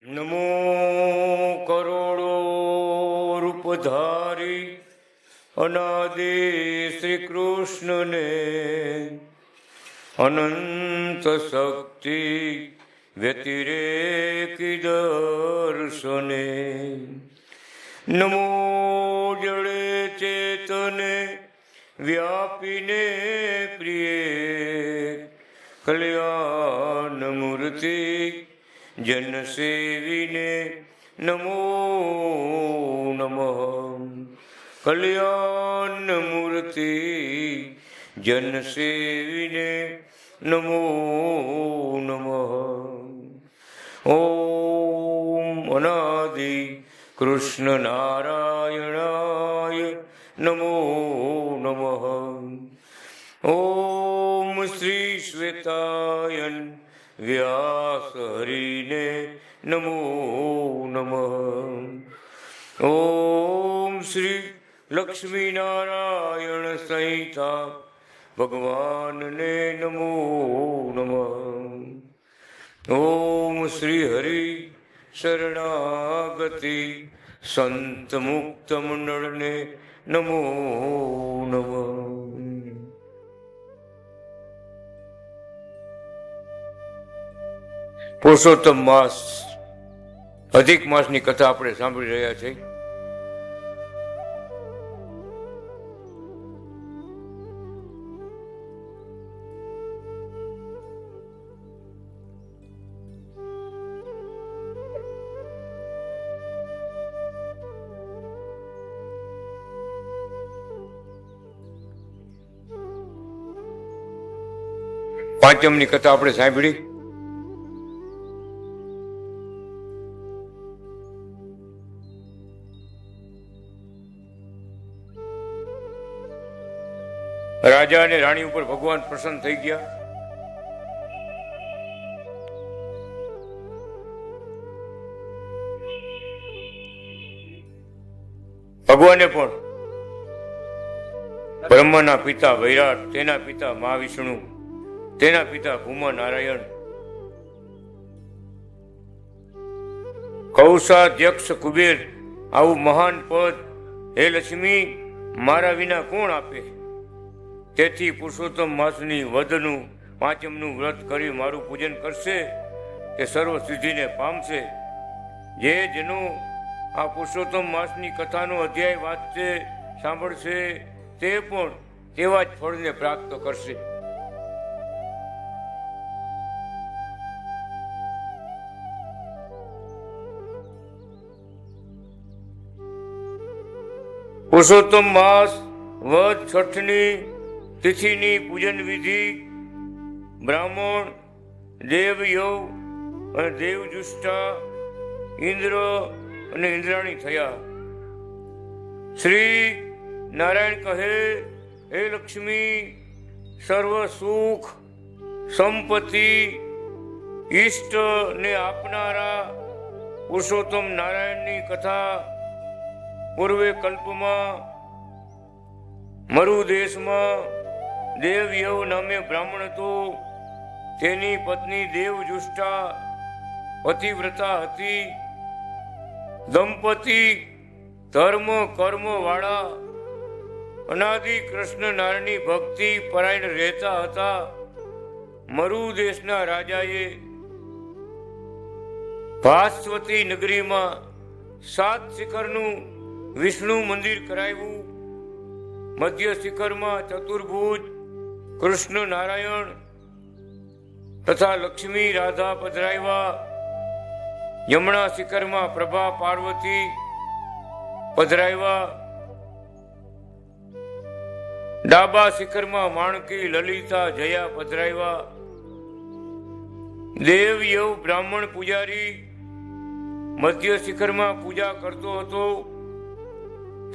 નમો કરોડો રૂપધારી અનાદિ શ્રી કૃષ્ણને, અનંત શક્તિ વ્યતિરેકી દર્શને. નમો જડે ચેતને વ્યાપીને પ્રિય કલ્યાણ મૂર્તિ જન સેવીને નમો નમઃ. કલ્યાણ મૂર્તિ જન સેવીને નમો નમઃ. ઓમ અનાદિ કૃષ્ણ નારાયણાય નમો નમઃ. ઓમ શ્રી શ્વેતાયન વ્યાસ હરિને નમો નમઃ. ઓમ શ્રી લક્ષ્મી નારાયણ સંહિતા ભગવાનને નમો નમઃ. ઓમ શ્રી હરિ શરણાગતિ સંત મુક્ત મંડળને નમો નમઃ. પુરુષોત્તમ માસ અધિક માસની કથા આપણે સાંભળી રહ્યા છીએ. પાંચમની કથા આપણે સાંભળી. રાજા અને રાણી ઉપર ભગવાન પ્રસન્ન થઈ ગયા. ભગવાને પણ બ્રહ્માના પિતા વૈરાટ, તેના પિતા મહાવિષ્ણુ, તેના પિતા ભૂમા નારાયણ, કૌશાધ્યક્ષ કુબેર આવું મહાન પદ હે લક્ષ્મી મારા વિના કોણ આપે? તેથી પુરુષોત્તમ માસની વધનું પાંચમનું વ્રત કરી મારું પૂજન કરશે તે સર્વ સિદ્ધિને પામશે. જે જેનો આ પુરુષોત્તમ માસની કથાનો અધ્યાય વાંચશે, સાંભળશે, તે પણ તેવા જ ફળને પ્રાપ્ત કરશે. પુરુષોત્તમ માસ વદ છઠની તિથિની પૂજન વિધિ બ્રાહ્મણ, દેવયવ અને દેવજુષ્ટા, ઇન્દ્ર અને ઇન્દ્રાણી થયા. શ્રી નારાયણ કહે, હે લક્ષ્મી, સર્વ સુખ સંપત્તિ ઈષ્ટ ને આપનારા પુરુષોત્તમ નારાયણની કથા પૂર્વે કલ્પમાં મરુ દેશમાં દેવયવ નામે બ્રાહ્મણ હતો. તેની પત્ની દેવજુષ્ટા પતિવ્રતા હતી. દંપતિ ધર્મ કર્મ વાળા અનાદિ કૃષ્ણ નારાયણની ભક્તિ પરાયણ રહેતા હતા. મરુ દેશના રાજાએ ભાસ્વતી નગરીમાં 7 શિખરનું વિષ્ણુ મંદિર કરાવ્યું. મધ્ય શિખરમાં ચતુર્ભુજ કૃષ્ણ નારાયણ તથા લક્ષ્મી રાધા પધરાવ્યા. યમુના શિખરમાં પ્રભા પાર્વતી પધરાવ્યા. ડાબા શિખરમાં માણકી લલિતા જયા પધરાવ્યા. દેવયવ બ્રાહ્મણ પૂજારી મધ્ય શિખરમાં પૂજા કરતો હતો.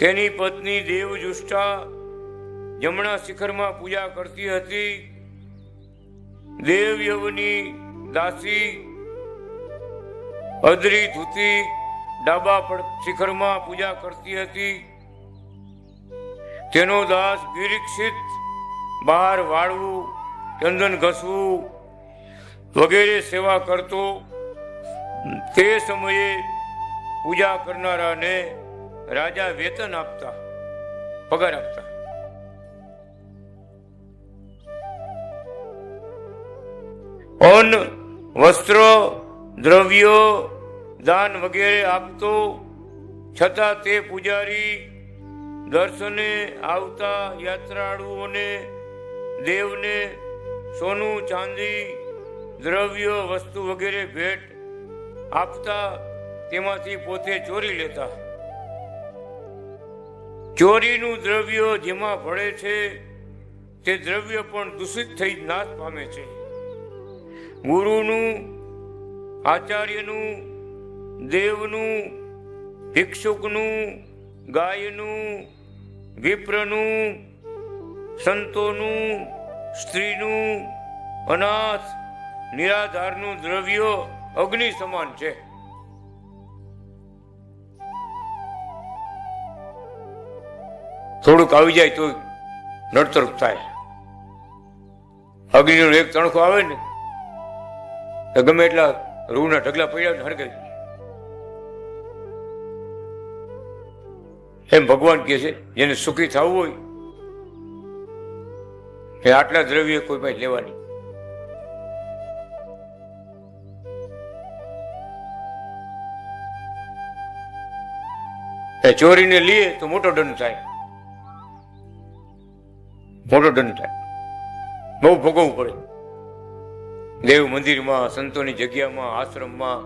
તેની પત્ની દેવજુષ્ટા જમણા શિખરમાં પૂજા કરતી હતી. દેવયવની દાસી અદરી ધૂતી ડાબા શિખરમાં પૂજા કરતી હતી. તેનો દાસ ગિરીક્ષિત બહાર વાળવું, ચંદન ઘસવું વગેરે સેવા કરતો. તે સમયે પૂજા કરનારાને રાજા વેતન આપતા, પગાર આપતા. અન્ન, વસ્ત્ર, દ્રવ્યો, દાન વગેરે આપતો, છતાં તે પૂજારી દર્શને આવતા યાત્રાળુઓને, દેવને સોનું, ચાંદી, દ્રવ્યો, વસ્તુ વગેરે ભેટ આપતા, તેમાંથી પોતે ચોરી લેતા. ચોરીનું દ્રવ્ય જેમાં ભળે છે તે દ્રવ્ય પણ દૂષિત થઈ નાશ પામે છે. ગુરુનું, આચાર્યનું, દેવનું, ભિક્ષુકનું, ગાયનું, વિપ્રનું, સંતોનું, સ્ત્રીનું, અનાથ, નિરાધારનું દ્રવ્ય અગ્નિ સમાન છે. થોડુંક આવી જાય તો નડતરફ થાય. અગ્નિનો એક તણખો આવે ને તો ગમે એટલા રૂના ઢગલા પડ્યા હરગાઈ. એમ ભગવાન કહે છે જેને સુખી થવું હોય એ આટલા દ્રવ્ય કોઈ પાસે લેવાની. ચોરીને લઈએ તો મોટો દંડ થાય, મોટો દંડ થાય, બહુ ભોગવવું પડે. દેવ મંદિરમાં, સંતોની જગ્યામાં, આશ્રમમાં,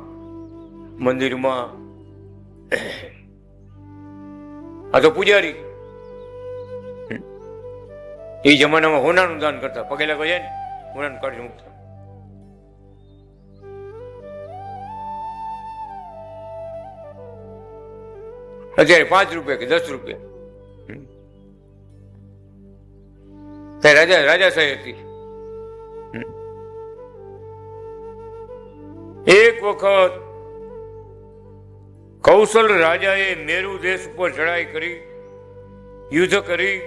મંદિરમાં. આ તો પૂજારી એ જમાનામાં હોનાનું દાન કરતા, પગે લાગવા જાય ને હોનાનું કાઢી મૂકતા. અત્યારે 5 રૂપિયા કે 10 રૂપિયા. રાજાશાહી હતી. એક વખત કૌશલ રાજાએ મેરુ દેશ ઉપર ચડાઈ કરી, યુદ્ધ કરી,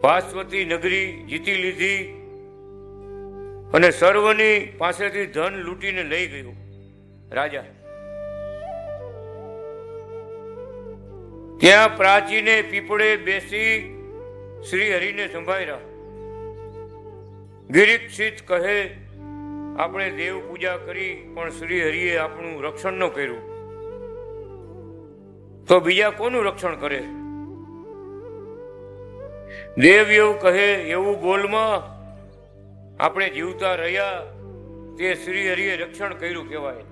ભાસ્વતી નગરી જીતી લીધી અને સર્વની પાસેથી ધન લૂંટીને લઈ ગયો. રાજા ત્યાં પ્રાચીને પીપળે બેસી શ્રી હરિને સંભાળ્યા. ગિરીક્ષિત કહે, આપણે દેવ પૂજા કરી પણ શ્રી હરિએ આપણું રક્ષણ ન કર્યું તો બીજા કોનું રક્ષણ કરે? દેવ એવું કહે, એવું બોલમાં આપણે જીવતા રહ્યા તે શ્રી હરિએ રક્ષણ કર્યું કહેવાય.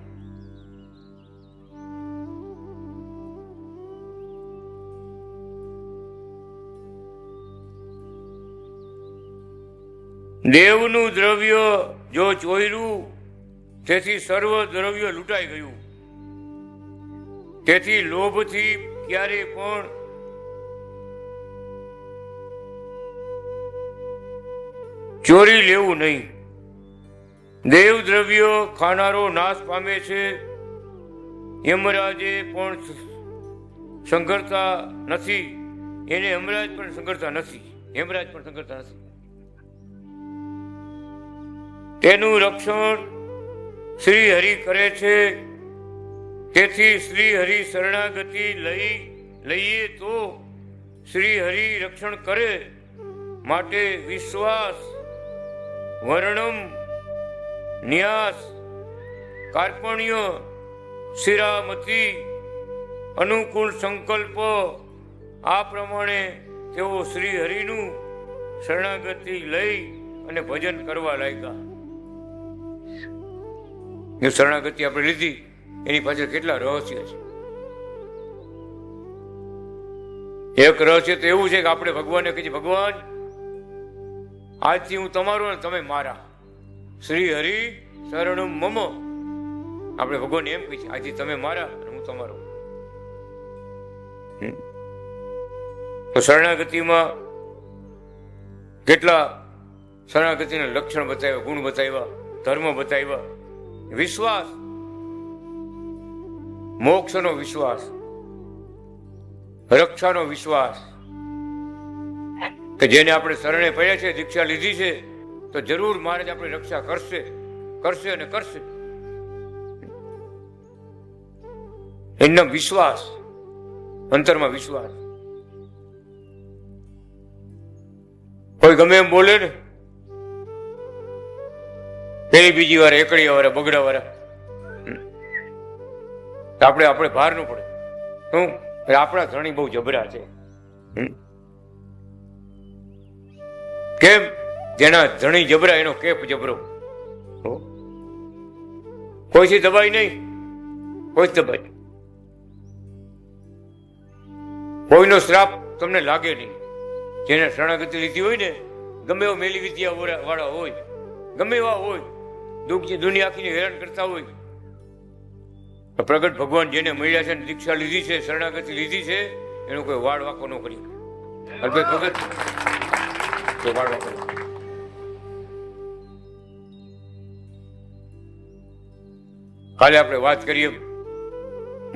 દેવનું દ્રવ્ય જો ચોર્યું તેથી સર્વ દ્રવ્ય લૂંટાઈ ગયું. તેથી લોભથી ક્યારે પણ ચોરી લેવું નહીં. દેવ દ્રવ્ય ખાનારો નાશ પામે છે. યમરાજે પણ સંઘરતા નથી, એને યમરાજ પણ સંઘરતા નથી, યમરાજ પણ સંઘરતા નથી. તેનું રક્ષણ શ્રી હરિ કરે છે. તેથી શ્રી હરિ શરણાગતિ લઈએ તો શ્રી હરિ રક્ષણ કરે. માટે વિશ્વાસ, વર્ણમ, ન્યાસ, કાર્પણ્ય, શિરામતી, અનુકૂળ સંકલ્પ આ પ્રમાણે તેઓ શ્રી હરિનું શરણાગતિ લઈ અને ભજન કરવા લાગ્યા. જો શરણાગતિ આપણે લીધી એની પાછળ કેટલા રહસ્ય છે. એક રહસ્ય તો એવું છે કે આપણે ભગવાનને કહીએ, ભગવાન આજથી હું તમારો ને તમે મારા, શ્રી હરિ શરણમ મમ. આપણે ભગવાન એમ કહીએ આજથી તમે મારા અને હું તમારો. તો શરણાગતિમાં કેટલા શરણાગતિના લક્ષણ બતાવ્યા, ગુણ બતાવ્યા, ધર્મ બતાવ્યા. વિશ્વાસ, મોક્ષનો વિશ્વાસ, રક્ષાનો વિશ્વાસ કે જેને આપણે શરણે પડ્યા છે, દીક્ષા લીધી છે તો જરૂર મહારાજ આપણી રક્ષા કરશે, કરશે અને કરશે. એમનો વિશ્વાસ, અંતરમાં વિશ્વાસ. કોઈ ગમે એમ બોલે ને, પેલી બીજી વાર એકડિયા વાળા બગડા વાળા, આપણે ભાર ન પડે. શું આપણા ધણી બહુ જબરા છે. કેમ? જેના ધણી જબરા એનો કેપ જબરો. કોઈથી દબાઈ નહીં, કોઈ દબાઈ, કોઈનો શ્રાપ તમને લાગે નહીં. જેને શરણાગતિ લીધી હોય ને, ગમે એવો મેલી વિદ્યા વાળા હોય, ગમે એવા હોય, દુનિયા આખીને હેરાન કરતા હોય, પ્રગટ ભગવાન જેને મળ્યા છે, દીક્ષા લીધી છે, શરણાગતિ લીધી છે, એનો કોઈ વાળ વાંકો ન કરી. ભગત વાળ વાંકો. કાલે આપણે વાત કરીએ,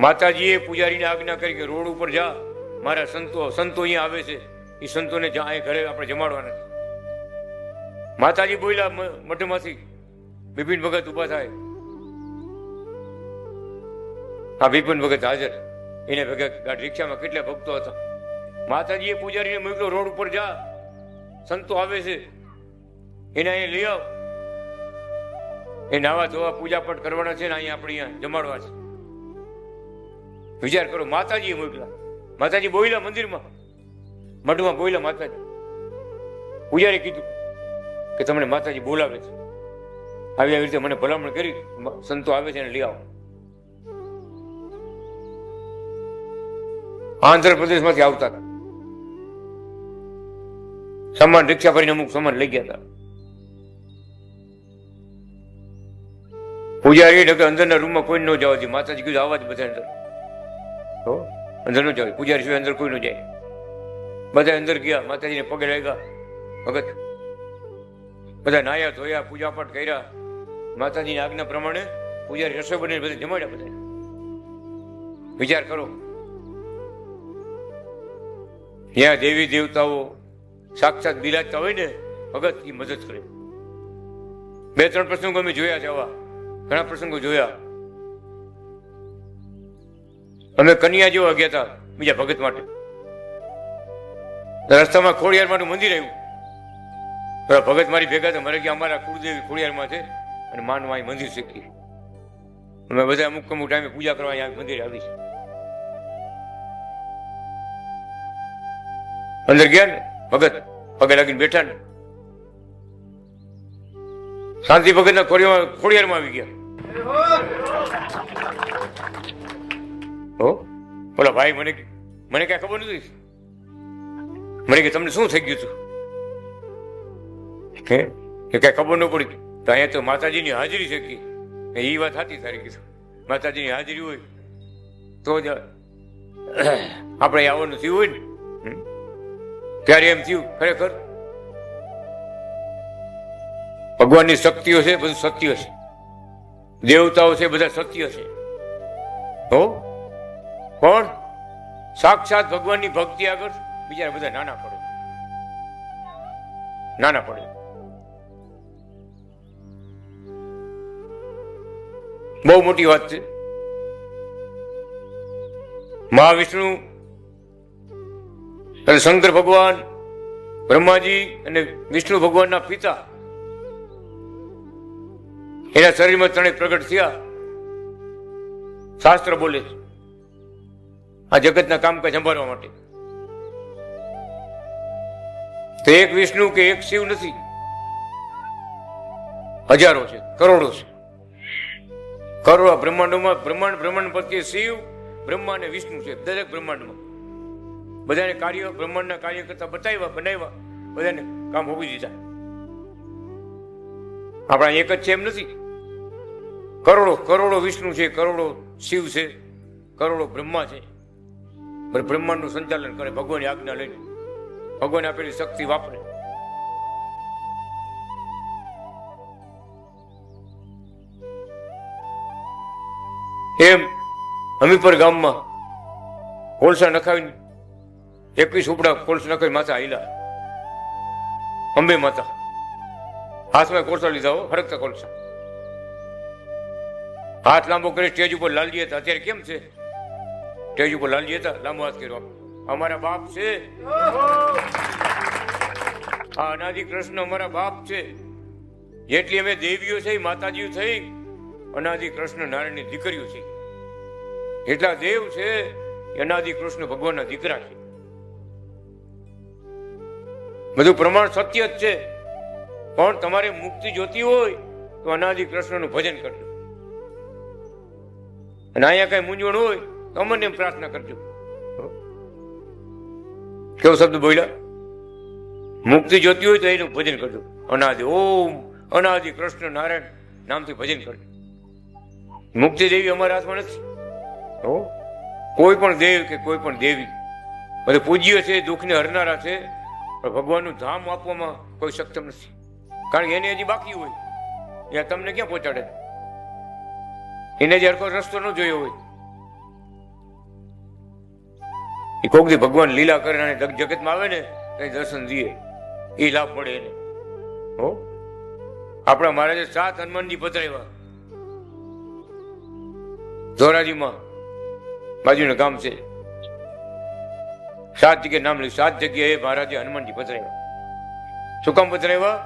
માતાજીએ પૂજારીને આજ્ઞા કરી કે રોડ ઉપર જા, મારા સંતો અહીંયા આવે છે, એ સંતોને અહીં ઘરે આપણે જમાડવાના. માતાજી બોલ્યા મઠમાંથી, બિપિન ભગત ઉભા થાય. હા, બિપિન ભગત હાજર. એને ભેગા રિક્ષામાં કેટલા ભક્તો હતા. માતાજીએ પૂજારીને મોકલો, રોડ ઉપર જા, સંતો આવે છે, એને અહીંયા લઈ આવ. એ નાવા ધોવા પૂજા પાઠ કરવાના છે ને અહીંયા આપણે અહીંયા જમાડવા છે. વિચાર કરો, માતાજીએ મોકલા. માતાજી બોલ્યા મંદિરમાં, મઢમાં બોલ્યા માતાજી. પૂજારી કીધું કે તમને માતાજી બોલાવે છે, આવી રીતે મને ભલામણ કરી, સંતો આવે છે એને લઈ આવો. આંધ્રપ્રદેશમાંથી આવતા હતા, સામાન રિક્ષા કરીને અમુક સામાન લઈ ગયા હતા. પૂજારી અંદરના રૂમમાં કોઈ ન જવા દે. માતાજી કીધું આવા જ બધા અંદર, અંદર ન જાય, પૂજારી સિવાય અંદર કોઈ ન જાય. બધા અંદર ગયા, માતાજીને પગે લાગ્યા. ભગત બધા નાયા ધોયા, પૂજા પાઠ કર્યા. માતાજીની આજ્ઞા પ્રમાણે પૂજારી રસોઈ બની બધા જમાડ્યા બધા. વિચાર કરો, ત્યાં દેવી દેવતાઓ સાક્ષાત બિરાજતા હોય ને, ભગત એ મદદ કરે. 2-3 પ્રસંગો અમે જોયા છે, આવા ઘણા પ્રસંગો જોયા. અમે કન્યા જેવા ગયા હતા બીજા ભગત માટે. રસ્તામાં ખોડિયાર માનું મંદિર આવ્યું. ભગત મારી ભેગા હતા, મારે કે અમારા કુળદેવી ખોડિયારમાં છે અને માનવા અહીં મંદિર છે. અમે બધા અમુક ટાઈમે પૂજા કરવા અહીંયા મંદિર આવી છે. અંદર ગયા ને, ભગત પગે લાગીને બેઠા ને, શાંતિ ભગત ના ખોડિયારમાં આવી ગયા. બોલા ભાઈ, મને કઈ ખબર નથી. મને કે તમને શું થઈ ગયું હતું? કે કઈ ખબર ન પડી. તો અહીંયા તો માતાજીની હાજરી છે કે એ વાત સાચી તારી કીધું. માતાજીની હાજરી હોય તો જ આપણે આવવાનું થયું હોય ને. ત્યારે એમ થયું ખરેખર ભગવાનની શક્તિઓ છે, બધું સત્ય છે. દેવતાઓ છે, બધા સત્ય છે. હો, પણ સાક્ષાત ભગવાનની ભક્તિ આગળ બીજા બધા નાના પડે, નાના પડે. બહુ મોટી વાત છે. મહાવિષ્ણુ અને શંકર ભગવાન, બ્રહ્માજી અને વિષ્ણુ ભગવાનના પિતા, એના શરીરમાં ત્રણેય પ્રગટ થયા. શાસ્ત્ર બોલે છે આ જગતના કામકાજ સંભાળવા માટે. તો એક વિષ્ણુ કે એક શિવ નથી, હજારો છે, કરોડો છે. કરોડો બ્રહ્માંડોમાં બ્રહ્માંડ પ્રત્યે શિવ, બ્રહ્મા અને વિષ્ણુ છે. દરેક બ્રહ્માંડમાં બધાને કાર્ય, બ્રહ્માંડના કાર્ય કરતા બનાવ્યા, બધાને કામ હોવી દીધા. આપણા એક જ છે એમ નથી. કરોડો વિષ્ણુ છે, કરોડો શિવ છે, કરોડો બ્રહ્મા છે. બ્રહ્માંડનું સંચાલન કરે ભગવાનની આજ્ઞા લઈને, ભગવાને આપેલી શક્તિ વાપરે. એમ હમીપર ગામમાં કોલસા નખાવીને 21 ઉપડા કોલસા નખાવી માથા આયલા. અંબે માતા હાથમાં કોલસા લીધા હો, હરકતા કોલસા. હાથ લાંબો કરી સ્ટેજ ઉપર લાલજી હતા. અત્યારે કેમ છે? સ્ટેજ ઉપર લાલજી હતા, લાંબો હાથ કર્યો, અમારા બાપ છે, આ અનાદિ કૃષ્ણ અમારા બાપ છે. જેટલી અમે દેવીઓ છે, માતાજીઓ થઈ, અનાદિ કૃષ્ણ નારાયણની દીકરીઓ છે. એટલા દેવ છે એ અનાદિ કૃષ્ણ ભગવાનના દીકરા છે. બધું પ્રમાણ સત્ય જ છે. પણ તમારે મુક્તિ જોતી હોય તો અનાદિ કૃષ્ણનું ભજન કરજો. અને અહીંયા કઈ મૂંઝવણ હોય તો અમને પ્રાર્થના કરજો. કેવો શબ્દ બોલ્યા? મુક્તિ જોતી હોય તો એનું ભજન કરજો. અનાદિ ઓમ અનાદિ કૃષ્ણ નારાયણ નામથી ભજન કરજો. મુક્તિ દેવી અમારા હાથમાં નથી. કોઈ પણ દેવ કે કોઈ પણ દેવી બધું પૂજ્ય છે, દુઃખને હરનારા છે, પણ ભગવાનનું ધામ આપવામાં કોઈ સક્ષમ નથી. કારણ કે એને હજી બાકી હોય, ત્યાં તમને ક્યાં પહોંચાડે? એને જ હરખો રસ્તો ન જોયો હોય. એ કોક દી ભગવાન લીલા કરે અને જગતમાં આવે ને કઈ દર્શન દઈએ, એ લાભ મળે એને. હો, આપણા મહારાજે 7 હનુમાનજી પધરાવ્યા ધોરાજીમાં, બાજુનું ગામ છે. 7 જગ્યાએ નામ લીધું. 7 જગ્યાએ મહારાજે હનુમાનજી પધરાવ્યા. શું કામ પધરાવ્યા?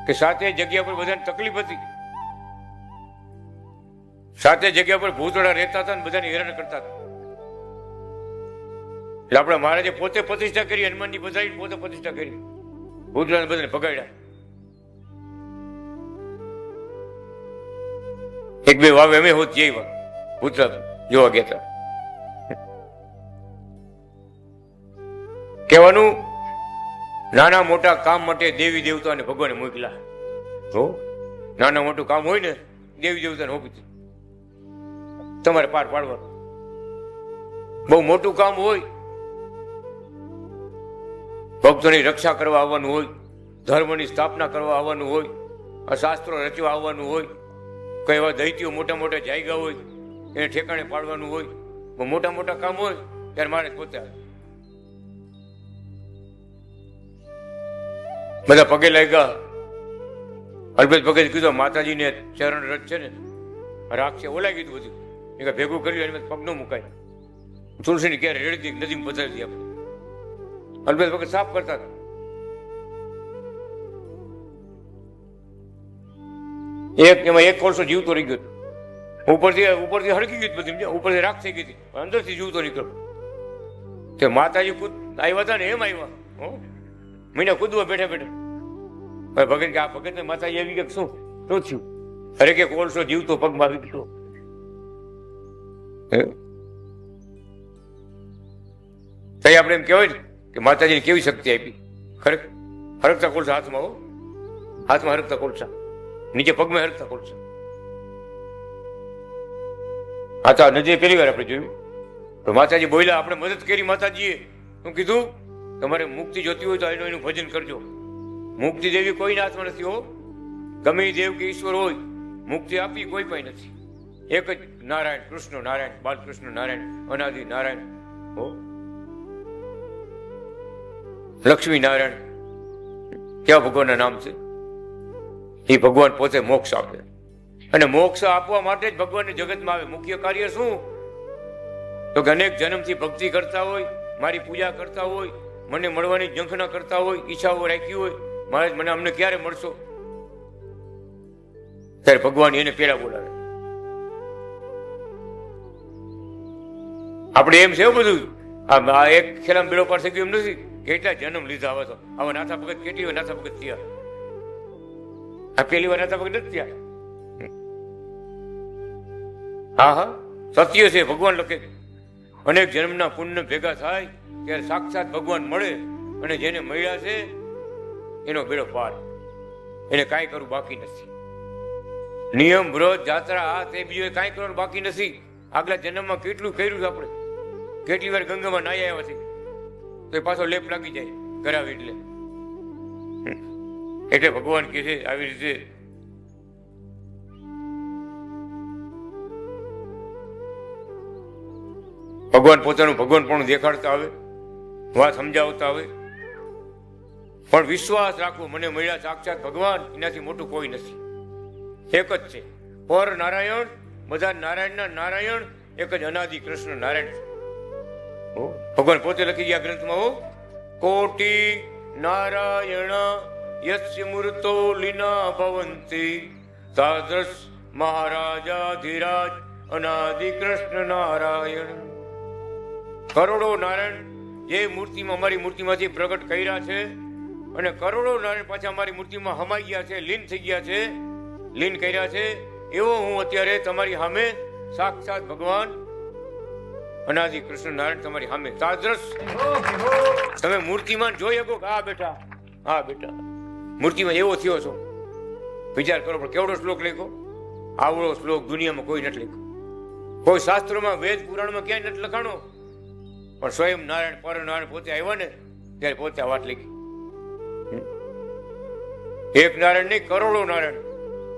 કે 7 જગ્યા પર બધાને તકલીફ હતી. 7 જગ્યા પર ભૂતળા રહેતા હતા ને બધાને હેરાન કરતા હતા. એટલે આપણા મહારાજે પોતે પ્રતિષ્ઠા કરી, હનુમાનજી પધરાવી પોતે પ્રતિષ્ઠા કરી, ભૂતળાને બધાને ભગાડ્યા. 1-2 વાવે અમે હોત જઈ ભૂતળા જોવા ગયા હતા. કહેવાનું, નાના મોટા કામ માટે દેવી દેવતાને ભગવાને મોકલા. હો, નાના મોટું કામ હોય ને દેવી દેવતાને મોકલી તમારે પાર પાડવાનું. બહુ મોટું કામ હોય, ભક્તોની રક્ષા કરવા આવવાનું હોય, ધર્મની સ્થાપના કરવા આવવાનું હોય, આ શાસ્ત્રો રચવા આવવાનું હોય, કઈ એવા દૈત્યો મોટા મોટા જાયગા હોય એને ઠેકાણે પાડવાનું હોય, બહુ મોટા મોટા કામ હોય ત્યારે મારે પોતે આવે. બધા પગે લાગ્યા. અલ્પેશ ભગત કીધું માતાજીને ચરણ રથ છે ને રાખશે, ઓલાઈ કીધું બધું એ ભેગું કર્યું એને પગ ન મુકાય. તુલસીની ક્યારે રેડતી નદીમાં પધરાવી દીધી. આપણે અલ્પેશ ભગત સાફ કરતા હતા. એમાં એક કોલસો જીવતો રહી ગયો. ઉપરથી હળકી ગયું બધી, ઉપરથી રાખ થઈ ગઈ હતી, અંદરથી જીવતો નીકળ્યો. તે માતાજી ખુદ આવ્યા હતા ને એમ આવ્યા, મહિના કૂદવા બેઠા બેઠા. ભગત કે આ ભગત ને માતાજી આવી ગયા, શું થયું? અરે કે કોલસો જીવતો પગમાં આવી ગયો. તઈ આપણે એમ કહેવાય ને કે માતાજીને કેવી શક્તિ આપી. ખરેખર હરકતા કોલસા હાથમાં, હાથમાં હરકતા કોલસા, નીચે પગમાં હરકતા કોલસા. હા, તો નજરે પહેલી વાર આપણે જોયું. તો માતાજી બોલ્યા, આપણે મદદ કરી માતાજીએ. શું કીધું? તમારે મુક્તિ જોતી હોય તો એનું ભજન કરજો. મુક્તિ દેવી કોઈના હાથમાં નથી. હો, ગમે દેવ કે ઈશ્વર હોય, મુક્તિ આપી કોઈ પણ નથી. એક જ નારાયણ, કૃષ્ણ નારાયણ, બાલકૃષ્ણ નારાયણ, અનાદિ નારાયણ. હો, લક્ષ્મી નારાયણ કેવા ભગવાનના નામ છે. એ ભગવાન પોતે મોક્ષ આપે, અને મોક્ષ આપવા માટે જ ભગવાનને જગતમાં આવે. મુખ્ય કાર્ય શું? તો કે અનેક જન્મથી ભક્તિ કરતા હોય, મારી પૂજા કરતા હોય, મને મળવાની ઝંખના કરતા હોય, ઈચ્છાઓ રાખી હોય, મહારાજ મને અમને ક્યારે મળશો, ત્યારે ભગવાન એને પેલા બોલાવે. આપણે એમ છે બધું આ એક ખેલામ બેડો પાર થઈ ગયું એમ નથી. કેટલા જન્મ લીધા આવે તો આવા નાથા ભગત કેટલી વાર નાથા ભગત થયા. આ પેલી વાર નાથા ભગત નથી થયા. હા હા, સત્ય છે. ભગવાન લખે અનેક જન્મના પુણ્ય ભેગા થાય ત્યારે સાક્ષાત ભગવાન મળે, અને જેને મળ્યા છે એનો બેડો પાર, એને કાંઈ કરવું બાકી નથી. નિયમ, વ્રત, જાત્રા, આ તે બીજું કાંઈ કરવાનું બાકી નથી. આગલા જન્મમાં કેટલું કર્યું છે આપણે, કેટલી વાર ગંગામાં નાહી આવ્યા છે, તો એ પાછો લેપ લાગી જાય કરાવે એટલે ભગવાન કહે છે આવી રીતે ભગવાન પોતાનું ભગવાન પણ દેખાડતા આવે, વાત સમજાવતા આવે. પણ વિશ્વાસ રાખવો, મને મળ્યા સાક્ષાત ભગવાન, એનાથી મોટું કોઈ નથી. એક જ છે, પર નારાયણ, બધા નારાયણના નારાયણ, એક જ અનાદિ કૃષ્ણ નારાયણ છે. ભગવાન પોતે લખી ગયા ગ્રંથમાં, હો કોટી નારાયણ યસ્ય મૂર્તો લીના ભવંતી તાદૃશ મહારાજાધિરાજ અનાદિ કૃષ્ણ નારાયણ. કરોડો નારાયણ જે મૂર્તિમાં અમારી મૂર્તિમાંથી પ્રગટ કર્યા છે અને કરોડો નારાયણ પાછા અમારી મૂર્તિમાં હમાઈ ગયા છે, લીન થઈ ગયા છે, લીન કર્યા છે. એવો હું અત્યારે તમારી સામે સાક્ષાત ભગવાન અનાદિ કૃષ્ણ નારાયણ તમારી સામે તાદૃશ. તમે મૂર્તિમાં જોઈ શકો કે હા બેટા, હા બેટા મૂર્તિમાં એવો થયો છો. વિચાર કરો પણ કેવડો શ્લોક લખ્યો. આવડો શ્લોક દુનિયામાં કોઈ નથી લખ્યો. કોઈ શાસ્ત્રોમાં વેદ પુરાણમાં ક્યાંય નથી લખાણો. પણ સ્વયં નારાયણ પર નારાયણ પોતે આવ્યા ને ત્યારે પોતે આ વાત લખી. એક નારાયણ નહીં, કરોડો નારાયણ.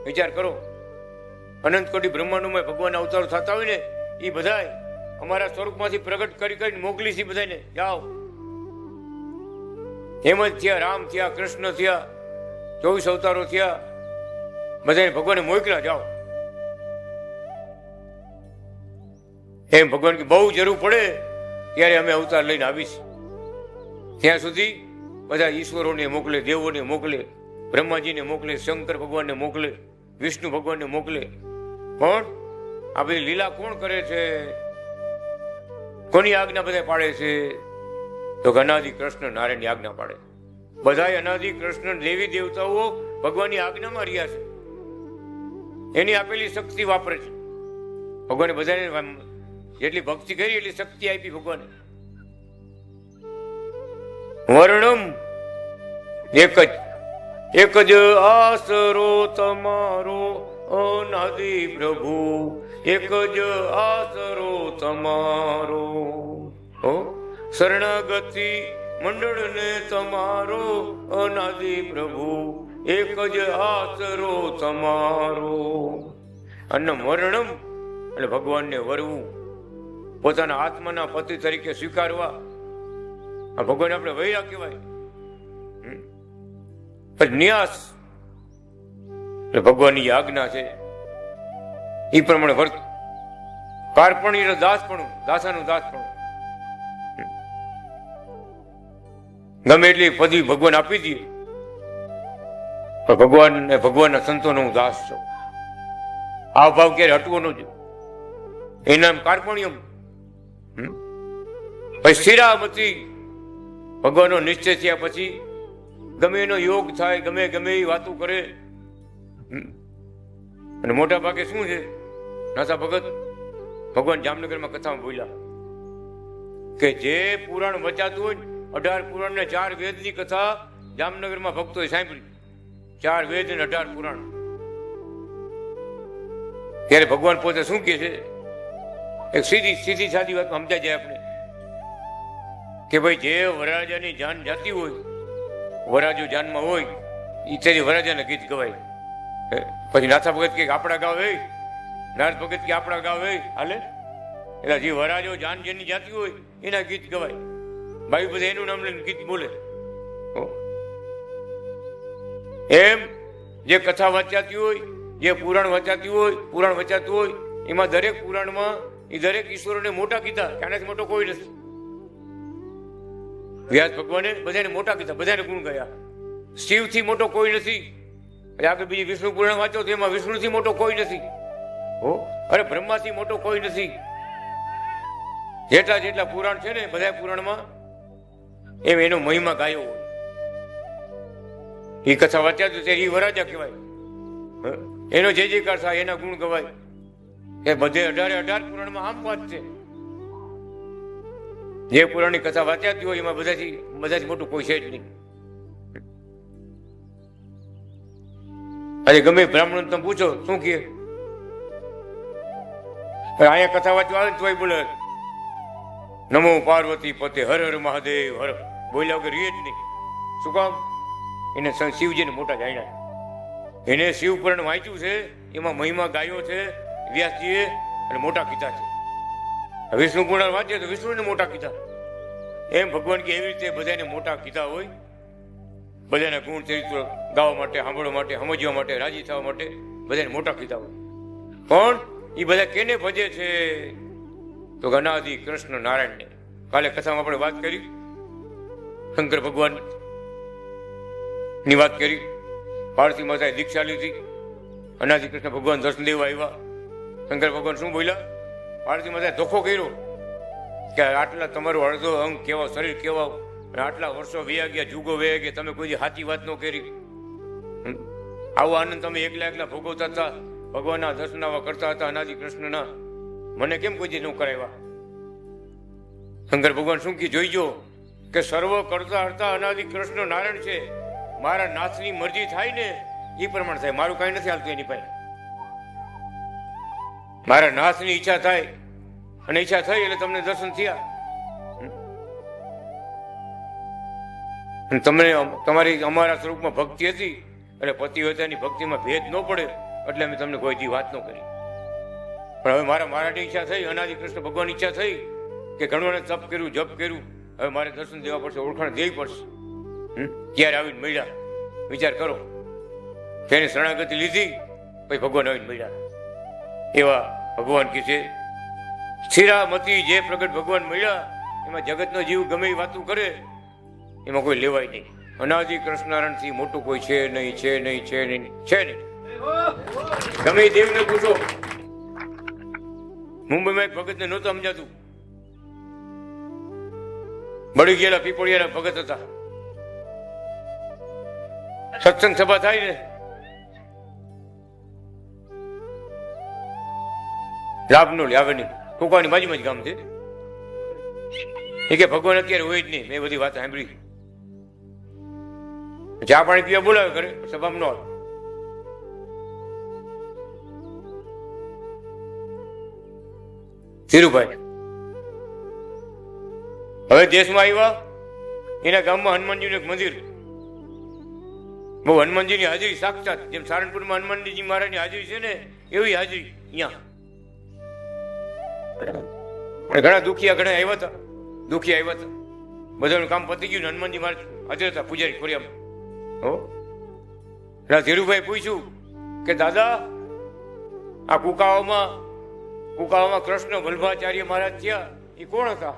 વિચાર કરો, અનંત કોટી બ્રહ્માંડોમાં ભગવાનના અવતારો થતા હોય ને એ બધાય અમારા સ્વરૂપમાંથી પ્રગટ કરી કરીને મોકલી છે બધાને. જાઓ એમ જ થયા, રામ થયા, કૃષ્ણ થયા, 24 અવતારો થયા, બધાને ભગવાને મોકલ્યા. જાઓ એમ ભગવાન કે બહુ જરૂર પડે ત્યારે અમે અવતાર લઈને આવીશ. ત્યાં સુધી બધા ઈશ્વરોને મોકલે, દેવોને મોકલે, બ્રહ્માજીને મોકલે, શંકર ભગવાનને મોકલે, વિષ્ણુ ભગવાનને મોકલે. પણ આ બધી લીલા કોણ કરે છે? કોની આજ્ઞા બધા પાડે છે? તો અનાદિ કૃષ્ણ નારાયણની આજ્ઞા પાડે. બધા અનાદિ કૃષ્ણ દેવી દેવતાઓ ભગવાનની આજ્ઞામાં રહ્યા છે, એની આપેલી શક્તિ વાપરે છે. ભગવાને બધાને જેટલી ભક્તિ કરી એટલી શક્તિ આપી ભગવાને. વર્ણમ એક જ આસરો તમારો અનાદિ પ્રભુ, એક જ આસરો તમારો. શરણાગતિ મંડળને તમારો અનાદિ પ્રભુ, એક જ આસરો તમારો. અને વર્ણમ એટલે ભગવાનને વરવું, પોતાના આત્માના પતિ તરીકે સ્વીકારવા. આ ભગવાન આપણે વૈરા કહેવાય. ન્યાસ એટલે ભગવાનની આજ્ઞા છે એ પ્રમાણે વર્ત. કારપણી દાસપણું, દાસાનું દાસપણું. ગમે એટલી પદવી ભગવાન આપી દઈએ પણ ભગવાનને, ભગવાનના સંતોનો હું દાસ છું. આ ભાવ ક્યારે હટવો ન જોઈએ. એના નામ કારપણ્યમ. પછી સ્થિરામતી, ભગવાનનો નિશ્ચય થયા પછી ગમે એનો યોગ થાય, ગમે એ વાતો કરે. અને મોટા ભાગે શું છે, નાથા ભગત ભગવાન જામનગરમાં કથામાં બોલ્યા કે જે પુરાણ વચાતું હોય 18 પુરાણ ને 4 વેદની કથા જામનગરમાં ભક્તોએ સાંભળી. 4 વેદ ને 18 પુરાણ. ત્યારે ભગવાન પોતે શું કહે છે? એક સીધી સાદી વાતમાં સમજાય જાય આપણે કે ભાઈ જે વરરાજાની જાન જાતી હોય, વરરાજો જાનમાં હોય, એ તેની વરરાજાને ગીત ગવાય. પછી નાથા ભગત કે આપણા ગાવ હે, નારદ ભગત કે આપણા ગાવ હે, હાલે. એટલે જે વરરાજો જાન જેની જાતી હોય એના ગીત ગવાય. ભાઈ બધા એનું નામ લઈને ગીત બોલે. એમ જે કથા વાંચાતી હોય, જે પુરાણ વાંચાતી હોય, પુરાણ વાંચાતું હોય, એમાં દરેક પુરાણમાં એ દરેક ઈશ્વરોને મોટા કીધા. આનાથી મોટો કોઈ નથી. વ્યાસ ભગવાને બધાને મોટા કીધા, બધાને ગુણ ગયા. શિવથી મોટો કોઈ નથી. આગળ બીજી વિષ્ણુ પુરાણ વાંચો તો એમાં વિષ્ણુથી મોટો કોઈ નથી. અરે બ્રહ્માથી મોટો કોઈ નથી. જેટલા પુરાણ છે ને બધા પુરાણમાં એમ એનો મહિમા ગાયો હોય. એ કથા વાંચ્યા તો એ વરાજા કહેવાય. એનો જે જયકાર થાય, એના ગુણ ગવાય. એ બધે 18 પુરાણમાં આમ વાત છે. જે પુરાણની કથા વાંચાતી હોય એમાં બધાથી મોટું કોઈ છે જ નહીં. આજે ગમે બ્રાહ્મણ તમે પૂછો શું કહે, અહીંયા કથા વાંચવા આવે તો બોલે નમો પાર્વતી પતે હર હર મહાદેવ હર. બોલ્યા વગર રીએ જ નહીં. શું કામ? એને શિવજીને મોટા જાણ્યા. એને શિવ પુરાણ વાંચ્યું છે, એમાં મહિમા ગાયો છે વ્યાસજીએ અને મોટા કીધા છે. વિષ્ણુ પુરાણ વાંચે તો વિષ્ણુને મોટા કીધા. એમ ભગવાન કે એવી રીતે બધાને મોટા કીધા હોય. બધાના ગુણ ચરિત્ર ગાવા માટે, સાંભળવા માટે, સમજવા માટે, રાજી થવા માટે બધાને મોટા કીધા હોય. પણ એ બધા કેને ભજે છે? તો અનાદિ કૃષ્ણ નારાયણને. કાલે કથામાં આપણે વાત કરી, શંકર ભગવાન ની વાત કરી. પાર્વતી માતાએ દીક્ષા લીધી, અનાદિ કૃષ્ણ ભગવાન દર્શન દેવા આવ્યા. શંકર ભગવાન શું બોલ્યા? પાર્વતી માતાએ ધોખો કર્યો કે આટલા તમારું અડધો અંગ કેવા, શરીર કેવા, આટલા વર્ષો વયા ગયા, જુગો વયા ગયા, તમે કોઈ સાચી વાત ન કરી. આવો આનંદ તમે એકલા એકલા ભોગવતા હતા, ભગવાનના દર્શન કરતા હતા અનાદિ કૃષ્ણના, મને કેમ કોઈ ન કરાવ્યા? શંકર ભગવાન શું કી જોઈજો કે સર્વ કરતા હરતા અનાદિ કૃષ્ણ નારાયણ છે. મારા નાથની મરજી થાય ને એ પ્રમાણે થાય, મારું કઈ નથી હાલતું એની પાસે. મારા નાથની ઈચ્છા થાય અને ઈચ્છા થઈ એટલે તમને દર્શન થયા. તમને તમારી અમારા સ્વરૂપમાં ભક્તિ હતી એટલે પતિવ્રતાની ભક્તિમાં ભેદ ન પડે એટલે અમે તમને કોઈ દી વાત ન કરી. પણ હવે મારાની ઈચ્છા થઈ, અનાદિ કૃષ્ણ ભગવાન ઈચ્છા થઈ કે ઘણું તપ કર્યું, જપ કર્યું, હવે મારે દર્શન દેવા પડશે, ઓળખાણ દેવી પડશે. ક્યારે આવીને મળ્યા વિચાર કરો. તેની શરણાગતિ લીધી પછી ભગવાન આવીને મળ્યા. એવા ભગવાન કે છે સ્થિરામતી જે પ્રગટ ભગવાન મળ્યા એમાં જગતનો જીવ ગમે એ વાતું કરે એમાં કોઈ લેવાય નહીં. અનાદિ કૃષ્ણનારાયણ થી મોટું કોઈ છે નહીં, છે નહીં, છે નહીં, છે નહીં. ગમે એ દેવને પૂછો. મુંબઈમાં એક ભગતને નહોતું સમજાતું, બળી ગયેલા પીપળિયાના ભગત હતા. સત્સંગ સભા થાય ને લાભ નો આવે નહીં, ટૂંકાની બાજુમાં જ ગામ છે. એ કે ભગવાન અત્યારે હોય જ નહીં. મેં બધી વાત સાંભળી. ચા પાણી પીવા બોલાવે કરે, સભામાં ન આવે. ધીરુભાઈ હવે દેશમાં આવ્યા, એના ગામમાં હનુમાનજીનું એક મંદિર, બહુ હનુમાનજીની હાજરી સાક્ષાત, જેમ સારણપુરમાં હનુમાનજી મહારાજની હાજરી છે ને એવી હાજરી અહીંયા. ઘણા દુખિયા ઘણા આવ્યા હતા, દુખી આવ્યા હતા, બધાનું કામ પતી ગયું, હનુમાનજી મહારાજ હાજર હતા પૂજારી ખોરિયામાં. હો ધીરુભાઈ પૂછ્યું કે દાદા આ કુકાવામાં કૃષ્ણ વલ્ભાચાર્ય મહારાજ થયા એ કોણ હતા?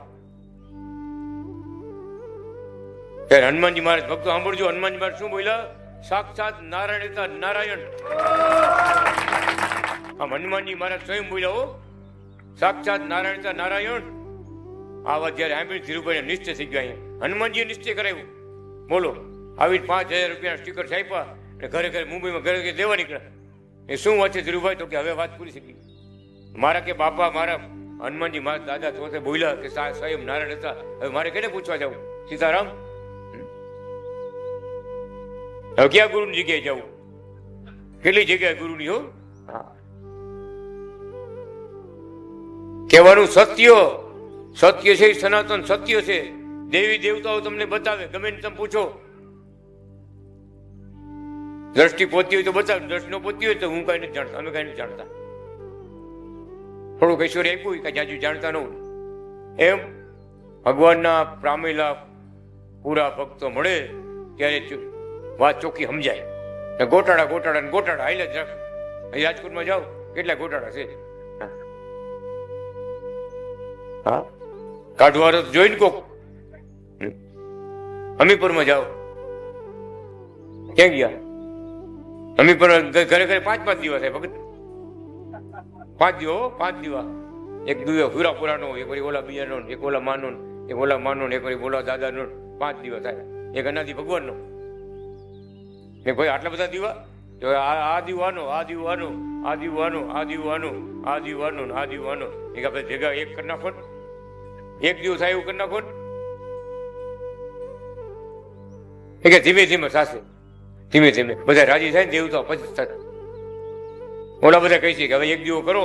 ત્યારે હનુમાનજી મહારાજ, ભક્તો સાંભળજો, હનુમાનજી મહારાજ શું બોલ્યા? સાક્ષાત નારાયણ હતા, નારાયણ. આમ હનુમાનજી મહારાજ સ્વયં બોલ્યા હો, સાક્ષાત નારાયણ હતા, નારાયણ. આ વાત જયારે સાંભળી ધીરુભાઈ નિશ્ચય થઈ ગયા. હનુમાનજીએ નિશ્ચય કરાવ્યો. બોલો, આવી 5,000 રૂપિયાના સ્ટીકર છાપ્યા અને ઘરે ઘરે મુંબઈમાં ઘરે ઘરે દેવા નીકળ્યા. એ શું વાત છે ધીરુભાઈ? તો કે હવે વાત પૂરી થઈ ગઈ. મારા કે બાપા, મારા હનુમાનજી મારા દાદા ચોથે બોલ્યા કે સ્વયં નારાયણ હતા, હવે મારે કેને પૂછવા જવું? સીતારામ, હવે ક્યાં ગુરુની જગ્યાએ જવું? કેટલી જગ્યાએ ગુરુની? હો કહેવાનું સત્ય, સત્ય છે, સનાતન સત્ય છે. દેવી દેવતાઓ તમને બતાવે, ગમે તમે પૂછો. દ્રષ્ટિ પોતી હોય તો બતાવે, દ્રષ્ટિ નો પોતી હોય તો હું કઈ નથી જાણતા, અમે કઈ નથી જાણતા. થોડુંક ઐશ્વર્ય આપ્યું કઈ જાજુ જાણતા ન હોય. એમ ભગવાનના પામેલા પૂરા ભક્તો મળે ત્યારે વાત ચોખ્ખી સમજાય. ગોટાળા ને ગોટાળા હાલ્યા જ રાખ. અહીં રાજકોટમાં જાઓ, કેટલા ગોટાળા છે. હા, કાઢવા જોઈને કોક. અમીપુરમાં જાઓ, ક્યાં ગયા? અમીપુર ઘરે ઘરે 5-5 દિવસ થાય ભગત. 5 દિવસ, 5 દિવસ. એક દિવસ હુરાપુરાનો, એક વાર ઓલા બીજાનો, એક ઓલા માનો, એક ઓલા માનો, એક વાર ઓલા દાદાનો. 5 દિવસ થાય. એક અનાદિ ભગવાનનો. મેં ભાઈ આટલા બધા દીવા, આ દીવાનો, આ દીવાનો, આ દીવાનો, આ દીવાનો, આ દીવાનો, આ દીવાનો, એક આપણે ભેગા એક કરી નાખો, એક દિવસ થાય એવું કરી નાખો. એ કે ધીમે ધીમે થશે, ધીમે ધીમે બધા રાજી થાય ને દેવતા પછી થાય. ઓલા બધા કહી છે કે હવે એક દીવો કરો,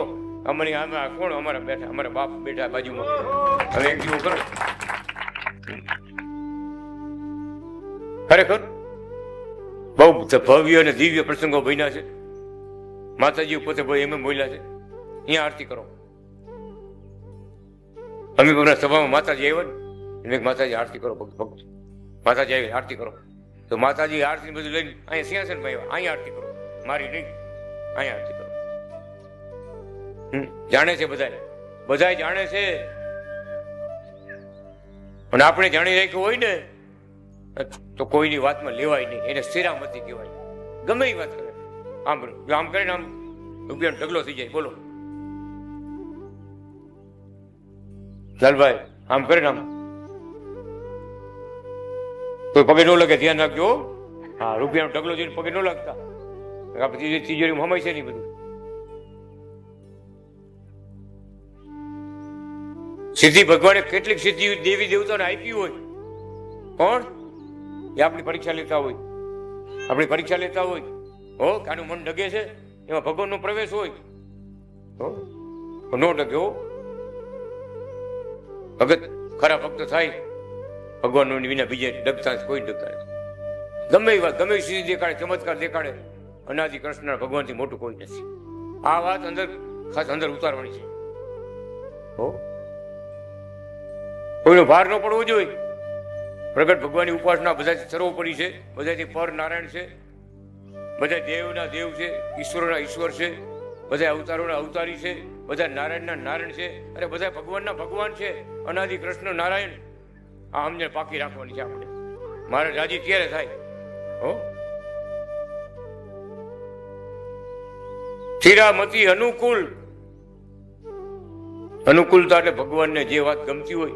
અમારી આમાં કોણ અમારા બેઠા, અમારા બાપ બેઠા બાજુમાં, હવે એક દીવો કરો. ખરેખર બહુ ભવ્ય અને દિવ્ય પ્રસંગો બન્યા છે. માતાજી પોતે એમ બોલ્યા છે, અહીંયા આરતી કરો. અમીપુરના સભામાં માતાજી આવ્યા ને, માતાજી આરતી કરો, ભક્ત માતાજી આવી આરતી કરો. તો માતાજી આરતી બધું લઈને અહીંયા સિંહાસન આવ્યા, અહીંયા આરતી કરો, મારી નહીં, અહીંયા આરતી કરો. જાણે છે બધા બધા જાણે છે, અને આપણે જાણી રાખ્યું હોય ને તો કોઈની વાતમાં લેવાય નહીં. એને સ્થિરામતી કહેવાય. ગમે એ વાત કરે, આમ કરે ને આમ રૂપિયાનો ઢગલો થઈ જાય. બોલો લાલભાઈ, આમ કરે ને આમ કોઈ પગે ન લાગે, ધ્યાન રાખજો. હા, રૂપિયાનો ઢગલો જોઈને પગે ન લાગતા. આપણે તિજોરી હમાય છે નહીં બધું. સિદ્ધિ ભગવાને કેટલીક સિદ્ધિ દેવી દેવતાને આપી હોય, પણ એ આપણી પરીક્ષા લેતા હોય. આપણી પરીક્ષા લેતા હોય. હો, આનું મન ડગે છે, એમાં ભગવાનનો પ્રવેશ હોય. નો ડગે હો. ભગત ખરા ભક્ત થાય ભગવાનનો વિના બીજે ડગતા કોઈ ડગતા નથી. ગમે એ વાત, ગમે એ સિદ્ધિ દેખાડે, ચમત્કાર દેખાડે, અનાદિ કૃષ્ણ ભગવાનથી મોટું કોઈ નથી. આ વાત અંદર ખાસ અંદર ઉતારવાની છે. હો, કોઈનો ભાર ન પડવો જોઈએ. પ્રગટ ભગવાનની ઉપાસના બધાથી સર્વોપરી છે, બધાથી પર નારાયણ છે, બધા દેવના દેવ છે, ઈશ્વરોના ઈશ્વર છે, બધા અવતારોના અવતારી છે, બધા નારાયણના નારાયણ છે, અને બધા ભગવાનના ભગવાન છે. અનાદિ કૃષ્ણ નારાયણ. આ અમને પાકી રાખવાની છે આપણે. મારે રાજી ત્યારે થાય. હો, સ્થિરામતી અનુકૂળ. અનુકૂળતા એટલે ભગવાનને જે વાત ગમતી હોય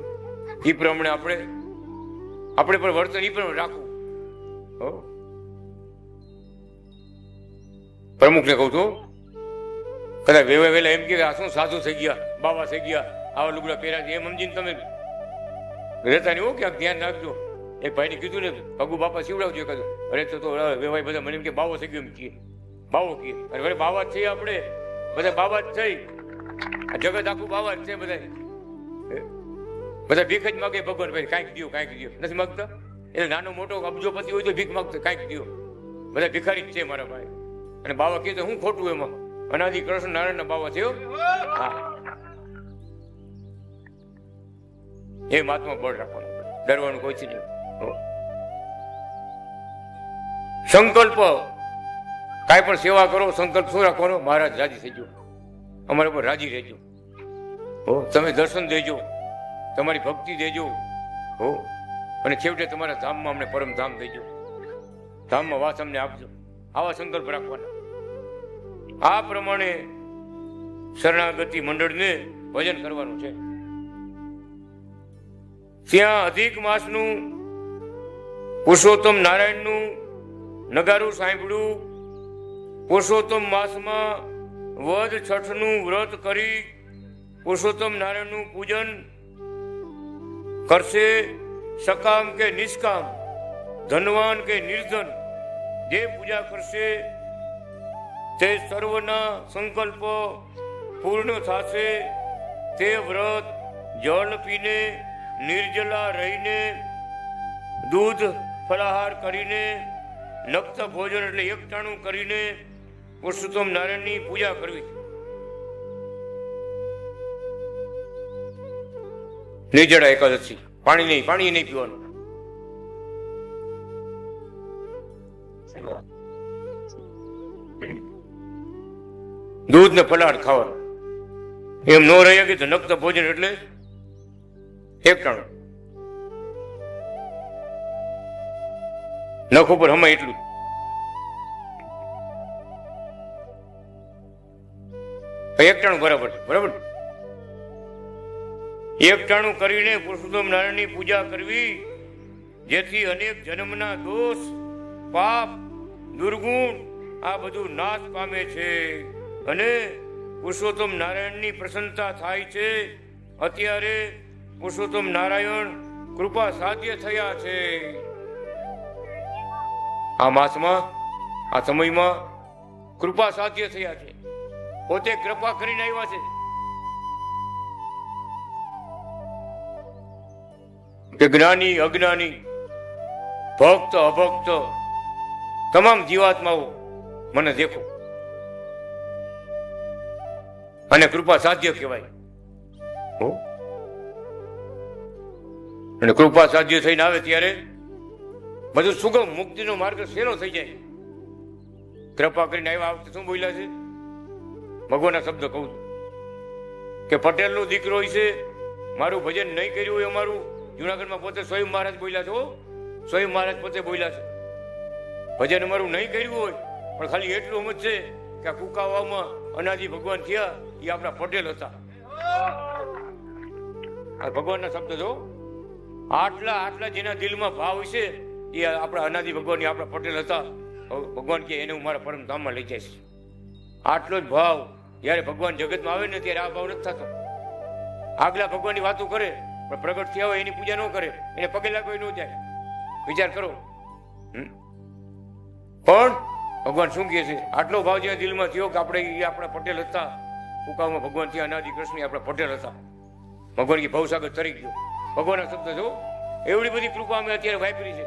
એ પ્રમાણે આપણે પણ વર્તન એ પણ રાખવું. પ્રમુખને કહું છું, કદાચ વહેલા એમ કે આ શું સાધુ થઈ ગયા, બાવા થઈ ગયા, આવા લુગડા પહેર્યા છે, એમ સમજીને તમે રહેતા નહીં. હો, ક્યાંક ધ્યાન રાખજો. એક ભાઈને કીધું ને, ભગુ બાપા શીવડાવજો કદું. અરે તો વેવાય બધા મને એમ કે બાવો થઈ ગયો, એમ કીએ બાવો કીએ. અરે ભાઈ બાવા જ છીએ આપણે, બધા બાવા જ થઈ. આ જગત આખું બાવા જ છે. બધા ભીખ જ માગે ભગવાન, ભાઈ કાંઈક દો, કાંઈક દો. નથી માગતા. એટલે નાનો મોટો અબજોપતિ હોય તો ભીખ માગતો, કાંઈક દો. બધા ભિખારી જ છે મારા ભાઈ. અને બાવા કહે તો હું ખોટું એમાં? અનાદિ કૃષ્ણ નારાયણ ના બાવા થયો. હા, એ વાતમાં બળ રાખવાનું, ડરવાનું કોઈ છે નહીં. સંકલ્પ, કાંઈ પણ સેવા કરો, સંકલ્પ શું રાખવાનો? મહારાજ રાજી થઈ ગયો, અમારા પર રાજી રહેજો. હો, તમે દર્શન દેજો, તમારી ભક્તિ દેજો. હો, અને છેવટે તમારા ધામમાં અમને પરમધામ દેજો, ધામમાં વાસ અમને આપજો. આવા સંકલ્પ રાખવાના. આ પ્રમાણે શરણાગતિ મંડળને ભજન કરવાનું છે. ત્યાં અધિક માસનું પુરુષોત્તમ નારાયણનું નગારું સાંભળ્યું. પુરુષોત્તમ માસમાં વદ છઠનું વ્રત કરી પુરુષોત્તમ નારાયણનું પૂજન કરશે. સકામ કે નિષ્કામ, ધનવાન કે નિર્ધન, જે પૂજા કરશે તે સર્વના સંકલ્પ પૂર્ણ થશે. તે વ્રત જળ પીને, નિર્જલા રહીને, દૂધ ફલાહાર કરીને, નક્ત ભોજન એટલે એકટાણું કરીને પુરુષોત્તમ નારાયણની પૂજા કરવી. નિર્જળા એકાદશી, પાણી નહીં પીવાનું. દૂધ ને ફલાહાર ખાવાનું. એમ ન રહી કે નક્ત ભોજન એટલે એકટાણું, નખ ઉપર હમાય એટલું. એકટાણું બરાબર છે, બરાબર. એકટાણું કરીને પુરુષોત્તમ નારાયણની પૂજા કરવી, જેથી અનેક જન્મના દોષ, પાપ, દુર્ગુણ આ બધું નાશ પામે છે અને પુરુષોત્તમ નારાયણની પ્રસન્નતા થાય છે. અત્યારે પુરુષોત્તમ નારાયણ કૃપા સાધ્ય થયા છે. આ માસમાં, આ સમયમાં કૃપા સાધ્ય થયા છે. પોતે કૃપા કરીને આવ્યા છે કે જ્ઞાની અજ્ઞાની, ભક્ત અભક્ત તમામ જીવાત્માઓ મને દેખો. અને કૃપા સાધ્ય કહેવાય. અને કૃપા સાધ્ય થઈને આવે ત્યારે બધું સુગમ, મુક્તિનો માર્ગ સહેલો થઈ જાય. કૃપા કરીને આવ્યા. આ વખતે શું બોલ્યા છે? ભગવાનના શબ્દ કહું છું. કે પટેલનો દીકરો હોય છે, મારું ભજન નહીં કર્યું હોય અમારું. જુનાગઢમાં પોતે સ્વયં મહારાજ બોલ્યા છે. સ્વયં મહારાજ પોતે બોલ્યા છે, ભજન અમારું નહીં કર્યું હોય પણ ખાલી એટલું સમજ છે કે આ કુકાવામાં અનાજી ભગવાન થયા એ આપણા પટેલ હતા. આ ભગવાનના શબ્દ જો, આટલા જેના દિલમાં ભાવ છે એ આપણા અનાજી ભગવાન આપણા પટેલ હતા. ભગવાન કે એને હું મારા પરમ ધામમાં લઈ જઈશ. આટલો જ ભાવ જ્યારે ભગવાન જગતમાં આવે ને ત્યારે આ ભાવ નથી થતો. આગલા ભગવાનની વાતો કરે પણ પ્રગટ થયા હોય એની પૂજા ન કરે, એને પગે લાગવા ન જાય. વિચાર કરો. પણ ભગવાન શું કહે છે? આટલો ભાવ જ્યાં દિલમાં થયો કે આપણે એ આપણા પટેલ હતા. કુકામાં ભગવાન થયા અનાદિ કૃષ્ણ આપણા પટેલ હતા. ભગવાન કે ભવસાગર તરી ગયો. ભગવાનના શબ્દ જો, એવડી બધી કૃપા અમે અત્યારે વાપરી છે.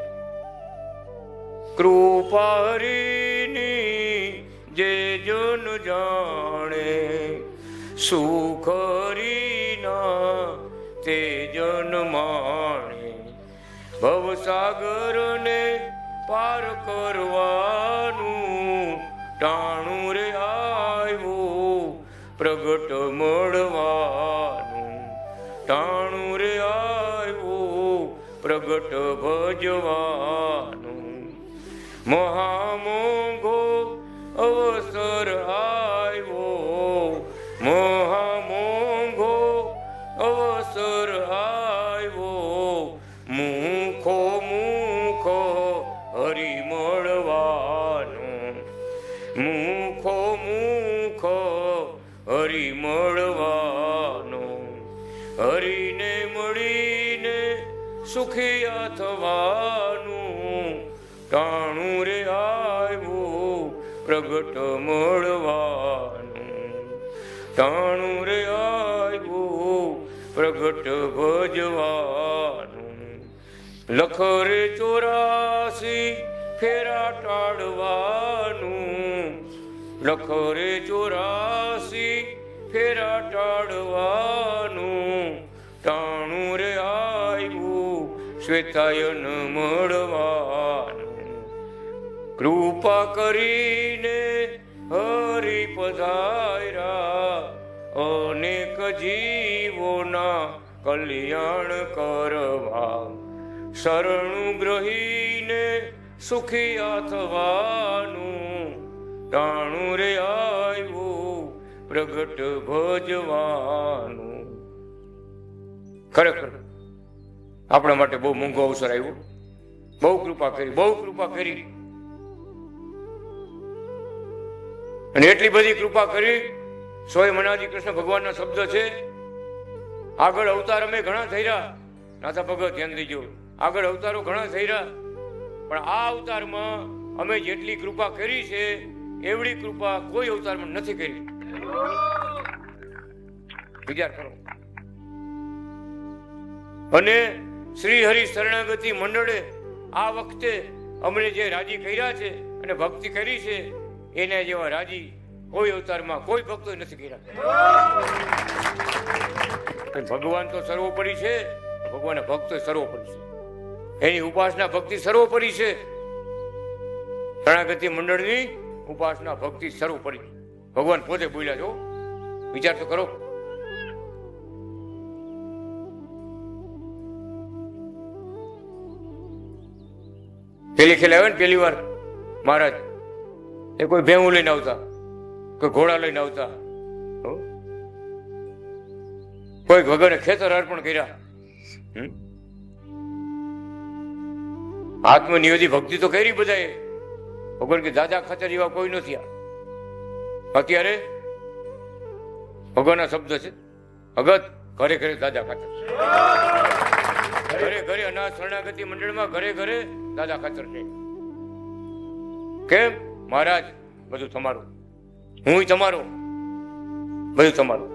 કૃપા હરીની જે જન જાણે, સુખ હરીના તે જન માણે. ભવસાગર ને પાર કરવાનું ટાણું રે આવ્યું પ્રગટ મળવાનું. ટાણું રે આવ્યું પ્રગટ ભજવાનું. મહામોંઘો અવસર આવ્યો, મહામોંઘો અવસર આવ્યો. મુખો હરી મળવાનું, મુખો હરી મળવાનું. હરીને મળીને સુખિયા થવાનું ટાણું રે આવ્યું પ્રગટ મળવાનું. ટાણું રે આવ્યું પ્રગટ ભજવાનું. લખરે 84 ફેરા ટાળવાનું. લખરે 84 ફેરા ટાળવાનું. ટાણું રે આવ્યું શ્વેતાયન મળવાનું. કૃપા કરીને હરિ પધાર્યા, અનેક જીવોના કલ્યાણ કરવા. શરણું ગ્રહીને સુખિયા થવાનું ટાણું રે આવ્યું પ્રગટ ભજવાનું. ખરેખર આપણા માટે બહુ મોંઘો અવસર આવ્યો. બહુ કૃપા કરી, બહુ કૃપા કરી. અને એટલી બધી કૃપા કરી. સ્વયં અનાદિ કૃષ્ણ ભગવાનના શબ્દ છે. આગળ અવતાર અમે ઘણા થઈ રહ્યા. નાથા ભગત ધ્યાન દેજો. આગળ અવતારો ઘણા થઈ રહ્યા પણ આ અવતારમાં અમે જેટલી કૃપા કરી છે એવડી કૃપા કોઈ અવતારમાં નથી કરી. વિચાર કરો. અને શ્રી હરિ શરણાગતિ મંડળે આ વખતે અમને જે રાજી કર્યા છે અને ભક્તિ કરી છે એના જેવા રાજી કોઈ અવતારમાં કોઈ ભક્તો નથી કર્યા. ભગવાન તો સર્વોપરી છે, ભગવાનના ભક્તો સર્વોપરી છે. એની ઉપાસના ભક્તિ સર્વોપરી છે. શરણાગતિ મંડળની ઉપાસના ભક્તિ સર્વોપરી. ભગવાન પોતે બોલ્યા છો. વિચાર તો કરો. પેલી ખેલ આવે ને પેલી વાર મહારાજ એ કોઈ ભેહું લઈને આવતા, કોઈ ઘોડા લઈને આવતા, કોઈ ભગવાને ખેતર અર્પણ કર્યા. આત્મનિયોજી ભક્તિ તો કરી બધાએ. ભગવાન કે દાદા ખાતર જેવા કોઈ નથી. અત્યારે ભગવાનના શબ્દ છે. ભગત ઘરે ઘરે દાદા ખાતર, ઘરે ઘરે અનાથ શરણાગતિ મંડળમાં ઘરે ઘરે દાદા ખાતર છે. કેમ? મહારાજ બધું તમારું, હું તમારો, બધું તમારું.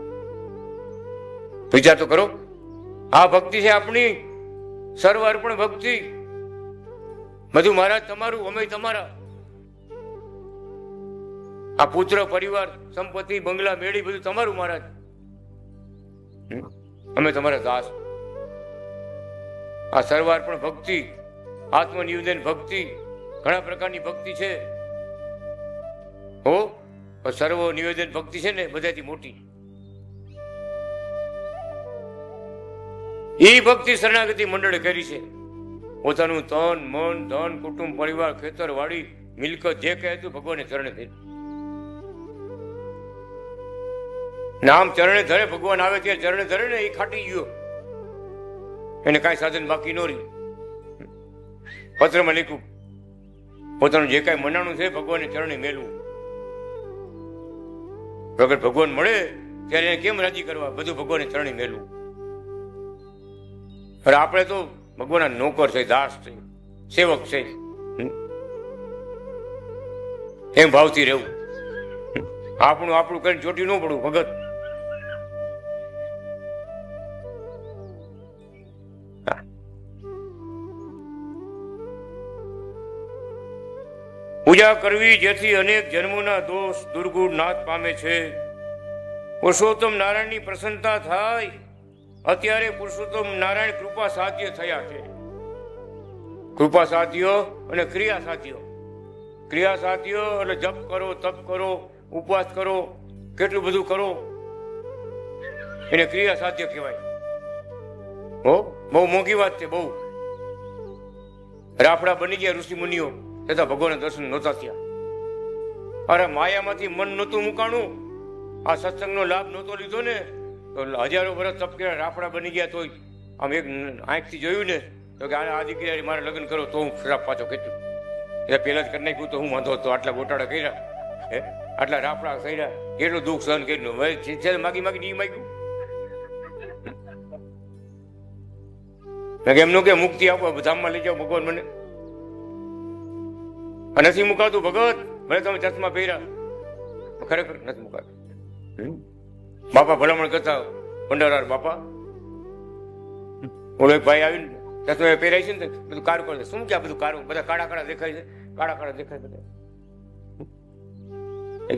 વિચાર તો કરો. આ ભક્તિ છે આપણી સર્વ અર્પણ ભક્તિ. બધું મહારાજ તમારું, અમે તમારા. આ પુત્ર પરિવાર સંપત્તિ બંગલા મેળી બધું તમારું મહારાજ. અમે તમારા દાસ. આ સર્વાર્પણ ભક્તિ, આત્મનિવેદન ભક્તિ, ઘણા પ્રકારની ભક્તિ છે. હો સર્વ નિવેદન ભક્તિ છે ને બધાથી મોટી. એ ભક્તિ શરણાગતિ મંડળે કરી છે. પોતાનું તન મન ધન કુટુંબ પરિવાર ખેતર વાડી મિલકત જે કહે હતું ભગવાને ચરણે ધરી. નામ ચરણે ધરે ભગવાન આવે ત્યાં ચરણે ધરે ને એ ખાટી ગયો, એને કાંઈ સાધન બાકી ન રહ્યું. પત્રમાં લખ્યું પોતાનું જે કાંઈ મનાણું છે ભગવાનને ચરણે મેળવું. વગર ભગવાન મળે ત્યારે એને કેમ રાજી કરવા, બધું ભગવાનને ચરણે મેળવું. અરે આપણે તો ભગવાનના નોકર છે, દાસ છે, સેવક છે, એમ ભાવથી રહેવું. આપણું આપણું કરીને ચોટી ન પડવું. ભગત પૂજા કરવી જેથી અનેક જન્મોના દોષ દુર્ગુણ નાશ પામે છે. પુરુષોત્તમ નારાયણની પ્રસન્નતા થાય. અત્યારે પુરુષોત્તમ નારાયણ કૃપા સાધ્ય થયા છે. કૃપા સાધ્યો અને ક્રિયા સાધ્યો. ક્રિયા સાધ્યો એટલે જપ કરો, તપ કરો, ઉપવાસ કરો, કેટલું બધું કરો, એને ક્રિયા સાધ્ય કહેવાય. બહુ મોંઘી વાત છે. બહુ રાફડા બની ગયા ઋષિ મુનિઓ, તથા ભગવાનના દર્શન નહોતા થયા. અરે માયામાંથી મન નહોતું મુકાણું, આ સત્સંગનો લાભ નહોતો લીધો ને તો હજારો વર્ષ તપ કર્યા, રાફડા બની ગયા. તોય આમ એક આંખથી જોયું ને તો કે આ દીકરી મારે લગ્ન કરો તો હું શ્રાપ પાછો ખેંચું. એટલે પહેલા જ કરી નાખ્યું તો હું વાંધો હતો. આટલા ગોટાળા કર્યા, આટલા રાફડા કર્યા, કેટલું દુઃખ સહન કર્યું. હવે માગી માગી નહીં માગ્યું. એમનું કે મુક્તિ આપો, ધામમાં લઈ જાઓ ભગવાન મને. નથી મુકાતું ભગત, ભલે તમે ચશ્મા પહેર્યા, ખરેખર નથી મુકાતું. બાપા ભલામણ કરતા, ભંડારાર બાપા, ઓલો એક ભાઈ આવીને ચશ્મા પહેરાય છે ને બધું કારું કરે. શું કે આ બધું કારું, બધા કાળા કાળા દેખાય છે, કાળા કાળા દેખાય બધા.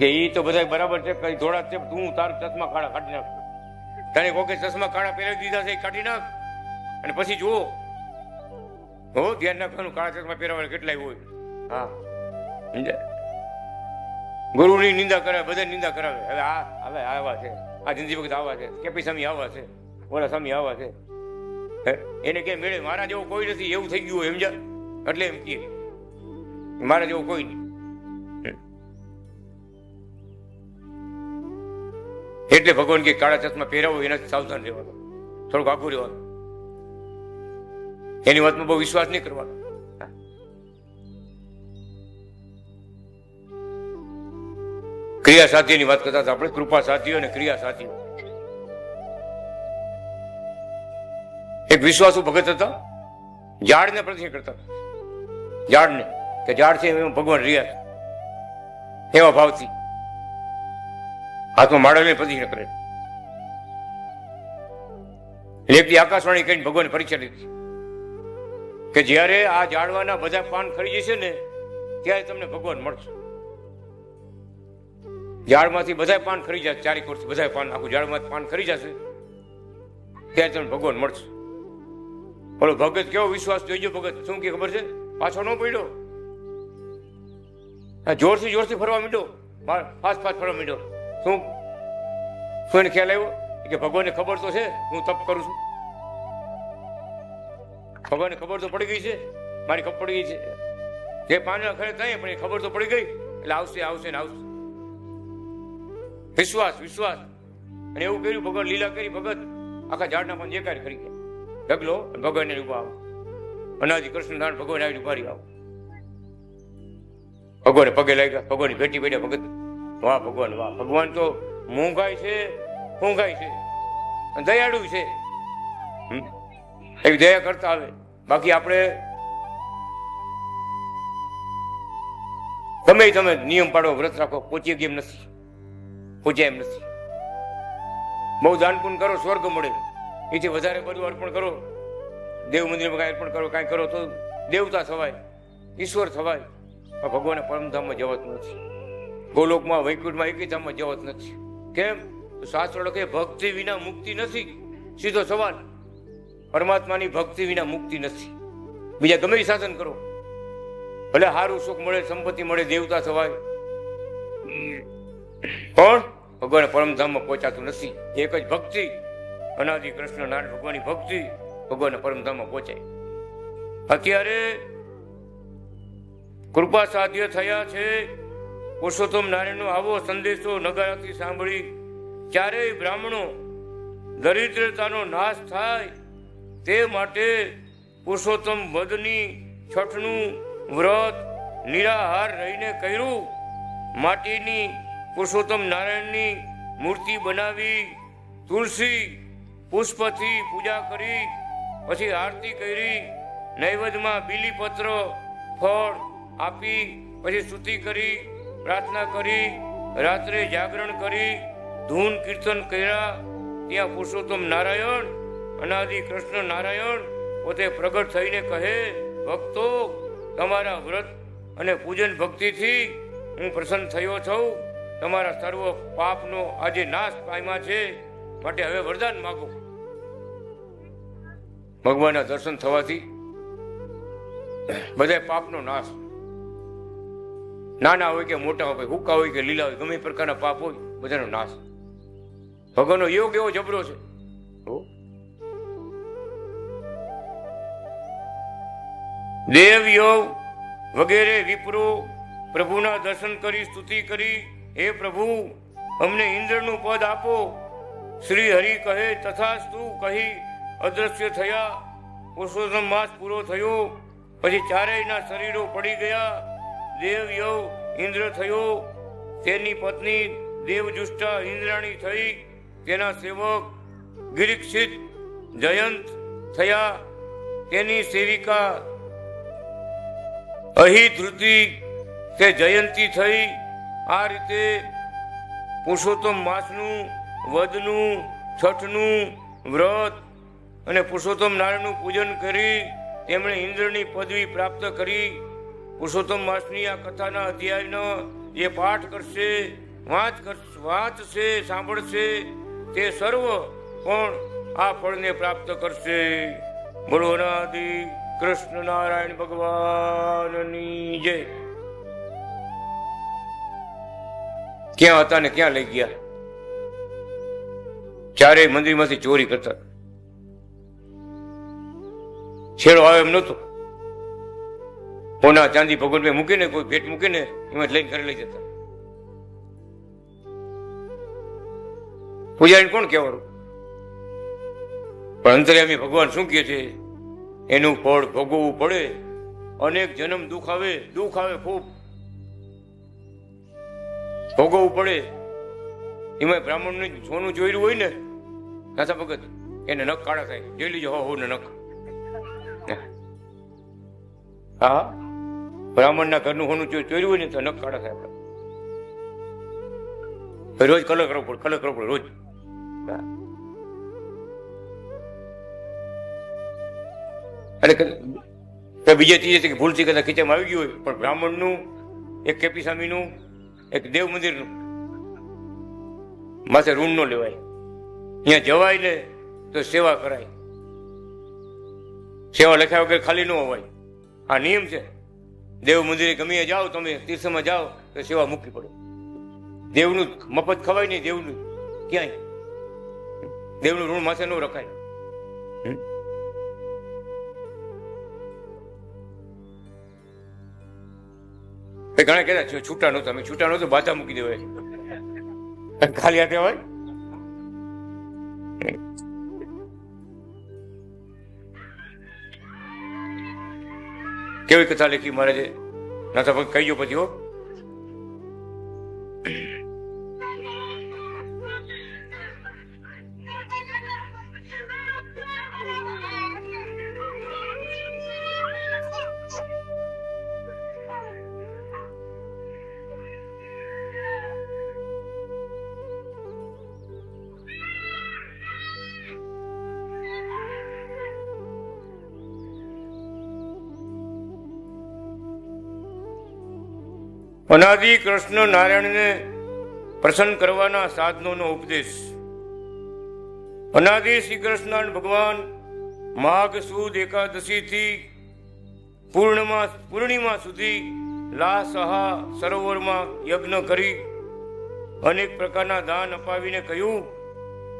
કે એ તો બધા બરાબર છે, કઈ ધોળા છે, તું તારું ચશ્મા કાળા કાઢી નાખ. તને કોકે ચશ્મા કાળા પહેરાવી દીધા છે, કાઢી નાખ અને પછી જુઓ. હો ધ્યાન રાખવાનું, કાળા ચશ્મા પહેરાવાના કેટલાય હોય. હા, ગુરુની નિંદા કરાવે, બધા નિંદા કરાવે. હવે હવે આવા છે, આ જિંદગી વખત આવા છે, કેપી સ્વામી આવા છે, ઓલા સ્વામી આવા છે. એને કેમ મેળે મારા જેવો કોઈ નથી એવું થઈ ગયું હોય સમજા. એટલે એમ કહે મારા જેવો કોઈ નહીં. એટલે ભગવાન કે કાળા ચશ્મા પહેરાવો એનાથી સાવધાન રહેવાનું, થોડુંક આઘું રહેવાનું. એની વાતમાં બહુ વિશ્વાસ નહીં કરવાનો. ક્રિયા સાધ્યની વાત કરતા હતા આપણે, કૃપા સાધ્ય અને ક્રિયા સાધ્ય. એક વિશ્વાસુ ભગત હતા, ઝાડને પ્રદક્ષિણ કરતા. ઝાડને કે ઝાડ છે એમાં ભગવાન રહ્યા છે, એવા ભાવથી હાથમાં માળા લઈને પ્રદક્ષિણ કરે. એકથી આકાશવાણી કહીને ભગવાન પરીક્ષા લીધી કે જ્યારે આ ઝાડવાના બધા પાન ખરી જશે ને ત્યારે તમને ભગવાન મળશે. ઝાડમાંથી બધા પાન ખરી જશે, ચારેક વર્ષથી બધા પાન, આખું ઝાડમાંથી પાન ખરી જશે ત્યારે તમને ભગવાન મળશે. બોલો ભગત કેવો વિશ્વાસ જોઈજો. ભગત શું કે ખબર છે, પાછો ન પડ્યો, જોરથી જોરથી ફરવા માંડ્યો, ફાસ્ટ ફાસ્ટ ફરવા માંડ્યો. શું શું એને ખ્યાલ આવ્યો કે ભગવાનને ખબર તો છે હું તપ કરું છું, ભગવાનને ખબર તો પડી ગઈ છે, મારી ખબર પડી ગઈ છે. જે પાના ખરે થાય પણ એ ખબર તો પડી ગઈ એટલે આવશે આવશે ને આવશે. વિશ્વાસ વિશ્વાસ. અને એવું કર્યું, ભગવાન લીલા કરી. ભગત આખા ઝાડના પણ જે કાર્ય કરી ગયા ઢગલો, ભગવાનને ઉભા આવો. અનાજી કૃષ્ણ નારાયણ ભગવાન આવીને ઉભા આવો. ભગવાને પગે લાગ્યા, ભગવાનની ભેટી બેઠા. ભગત વાહ ભગવાન વાહ. ભગવાન તો મોંઘાઈ છે, મોંઘાઈ છે, દયાળુ છે, એવી દયા કરતા આવે. બાકી આપણે ગમે તમે નિયમ પાડો, વ્રત રાખો, પહોંચી એમ નથી, પહોંચ્યા એમ નથી. બહુ દાન પુણ્ય કરો, સ્વર્ગ મળે. એથી વધારે બધું અર્પણ કરો, દેવ મંદિરમાં કાંઈ અર્પણ કરો, કાંઈ કરો તો દેવતા થવાય, ઈશ્વર થવાય. ભગવાનના પરમધામમાં જવાતું નથી, ગોલોકમાં વૈકુંઠમાં એકી ધામમાં જવાત નથી. કેમ? શાસ્ત્રો લખે ભક્તિ વિના મુક્તિ નથી. સીધો સવાલ, પરમાત્માની ભક્તિ વિના મુક્તિ નથી. બીજા ગમે સાધન કરો, ભલે સારું સુખ મળે, સંપત્તિ મળે, દેવતા થવાય, પણ ભગવાન પરમધામમાં પહોંચાતું નથી. એક જ ભક્તિ, અનાદિ કૃષ્ણ નારાયણ ભગવાનની ભક્તિ, ભગવાનના પરમધામમાં પહોંચાય. અત્યારે કૃપા સાધ્ય થયા છે. પુરુષોત્તમ નારાયણનો આવો સંદેશો નગારાથી સાંભળી ચારેય બ્રાહ્મણો દરિદ્રતાનો નાશ થાય તે માટે પુરુષોત્તમ વધની છઠનું વ્રત નિરાહાર રહીને કર્યું. માટીની પુરુષોત્તમ નારાયણની મૂર્તિ બનાવી તુલસી પુષ્પથી પૂજા કરી, પછી આરતી કરી, નૈવેદ્યમાં બીલીપત્ર ફળ આપી, પછી સ્તુતિ કરી, પ્રાર્થના કરી, રાત્રે જાગરણ કરી, ધૂન કીર્તન કર્યા. ત્યાં પુરુષોત્તમ નારાયણ અનાદિ કૃષ્ણ નારાયણ પોતે પ્રગટ થઈને કહે, ભક્તો, તમારા વ્રત અને પૂજન ભક્તિથી હું પ્રસન્ન થયો છું. તમારા સર્વ પાપનો આજે નાશ પામ્યા છે, માટે હવે વરદાન માગો. ભગવાનના દર્શન થવાથી બધા પાપનો નાશ, નાના હોય કે મોટા હોય, હુક્કા હોય કે લીલા હોય, ગમે પ્રકારના પાપ હોય, બધાનો નાશ. ભગવાનનો યોગ એવો જબરો છે. દેવ યોગ વગેરે વિપ્રો પ્રભુના દર્શન કરી સ્તુતિ કરી, હે પ્રભુ, અમને ઇન્દ્રનું પદ આપો. શ્રી હરિ કહે, તથાસ્તુ કહી અદ્રશ્ય થયા. પુરુષોત્તમ માસ પૂરો થયો. પછી ચારેયના શરીરો પડી ગયા. દેવ યવ ઇન્દ્ર થયો. તેની પત્ની દેવજુષ્ટા ઇન્દ્રાણી થઈ. તેના સેવક ગિરીક્ષિત જયંત થયા. તેની સેવિકા અહિધૃતિ તે જયંતી થઈ. આ રીતે પુરુષોત્તમ માસનું, વધનું, છઠનું વ્રત અને પુરુષોત્તમ નારાયણનું પૂજન કરી તેમણે ઇન્દ્રની પદવી પ્રાપ્ત કરી. પુરુષોત્તમ માસની આ કથાના અધ્યાયનો જે પાઠ કરશે, વાંચશે, સાંભળશે, તે સર્વ પણ આ ફળને પ્રાપ્ત કરશે. બોલો અનાદિ કૃષ્ણ નારાયણ ભગવાનની જય. ક્યાં હતા ને ક્યાં લઈ ગયા? ચારેય મંદિરમાંથી ચોરી કરતા. છેડો આવે એમ નહોતો. સોના ચાંદી ભગવાન મૂકીને, કોઈ ભેટ મૂકીને એમાં લઈને ઘરે લઈ જતા. પૂજારી કોણ કહેવાનું? પણ અંતર્યામી ભગવાન શું કહે છે? એનું ફળ ભોગવવું પડે. અનેક જન્મ દુઃખ આવે ખૂબ ભોગવવું પડે. એમાં બ્રાહ્મણનું સોનું જોયેલું હોય ને નાથા ભગત, એને નખ કાળા થાય. જોઈ લીજો હો ને નખ. હા, બ્રાહ્મણના ઘરનું સોનું ચોર્યું હોય ને તો નખ કાળા થાય. આપણે રોજ કલર કરવો પડે રોજ. અને બીજે ત્રીજે ભૂલથી કદાચ ખીચામાં આવી ગયું હોય, પણ બ્રાહ્મણનું, એક કેપી સ્વામીનું, એક દેવ મંદિરનું માથે ઋણ ન લેવાય. અહીંયા જવાય ને તો સેવા કરાય. સેવા લખ્યા વગર ખાલી ન હોવાય. આ નિયમ છે. દેવ મંદિરે ગમે જાઓ, તમે તીર્થમાં જાઓ તો સેવા મૂકવી પડે. દેવનું મફત ખવાય નહીં. દેવનું ક્યાંય દેવનું ઋણ માથે ન રખાય. ઘણા કહેતા છૂટા નહોતા, અમે છૂટા નહોતું, બાધા મૂકી દેવાય. ખાલી હાથે હોય. કેવી કથા લખી મહારાજે? નાથા ભગત કહી ગયો પછી હો. અનાદિ કૃષ્ણ નારાયણને પ્રસન્ન કરવાના સાધનોનો ઉપદેશ. અનાદિ શ્રી કૃષ્ણ ભગવાન માઘ સુદ એકાદશીથી પૂર્ણિમા સુધી લાસહા સરોવરમાં યજ્ઞ કરી અનેક પ્રકારના દાન અપાવીને કહ્યું,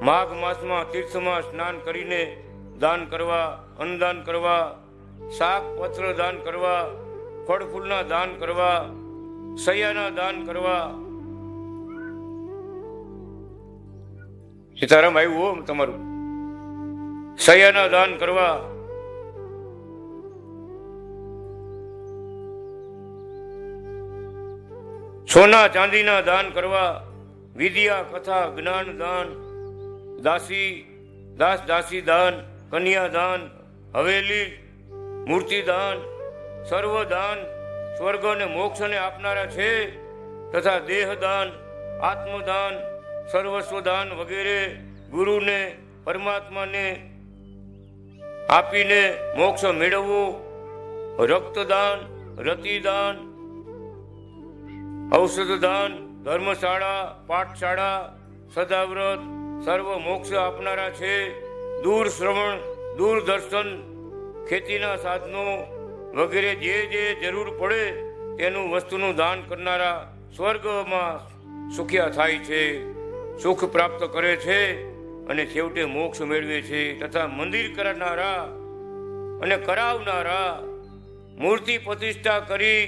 માઘ માસમાં તીર્થમાં સ્નાન કરીને દાન કરવા, અન્નદાન કરવા, શાક પત્ર દાન કરવા, ફળ ફૂલના દાન કરવા, સૈયાના દાન કરવા. સીતારામ આવ્યું હો તમારું. સૈયાના દાન કરવા, સોના ચાંદીના દાન કરવા, વિદ્યા કથા જ્ઞાન દાન, દાસ દાસી દાન, કન્યા દાન, હવેલી મૂર્તિ દાન, સર્વ દાન સ્વર્ગ અને મોક્ષને આપનારા છે. તથા દેહ દાન, આત્મદાન, સર્વસ્વ દાન વગેરે ગુરુને પરમાત્માને આપીને મોક્ષ મેળવવું. રક્તદાન, રતિદાન, ઔષધ દાન, ધર્મશાળા, પાઠશાળા, સદાવ્રત સર્વ મોક્ષ આપનારા છે. દૂર શ્રવણ, દૂરદર્શન, ખેતીના સાધનો વગેરે જે જે જરૂર પડે તેનું વસ્તુનું દાન કરનારા સ્વર્ગમાં સુખ્યા થાય છે, સુખ પ્રાપ્ત કરે છે અને છેવટે મોક્ષ મેળવે છે. તથા મંદિર કરનારા અને કરાવનારા, મૂર્તિ પ્રતિષ્ઠા કરી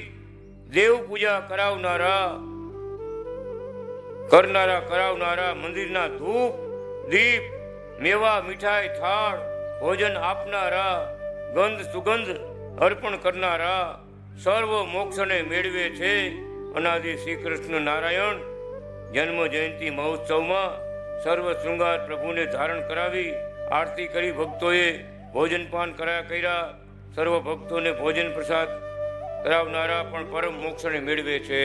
દેવ પૂજા કરાવનારા, મંદિરના ધૂપ દીપ, મેવા મીઠાઈ થાળ ભોજન આપનારા, ગંધ સુગંધ અર્પણ કરનારા સર્વ મોક્ષને મેળવે છે. અનાદિ શ્રી કૃષ્ણ નારાયણ જન્મ જયંતિ મહોત્સવમાં સર્વ શૃંગાર પ્રભુને ધારણ કરાવી આરતી કરી ભક્તોએ ભોજનપાન કર્યા. સર્વ ભક્તોને ભોજન પ્રસાદ કરાવનારા પણ પરમ મોક્ષને મેળવે છે.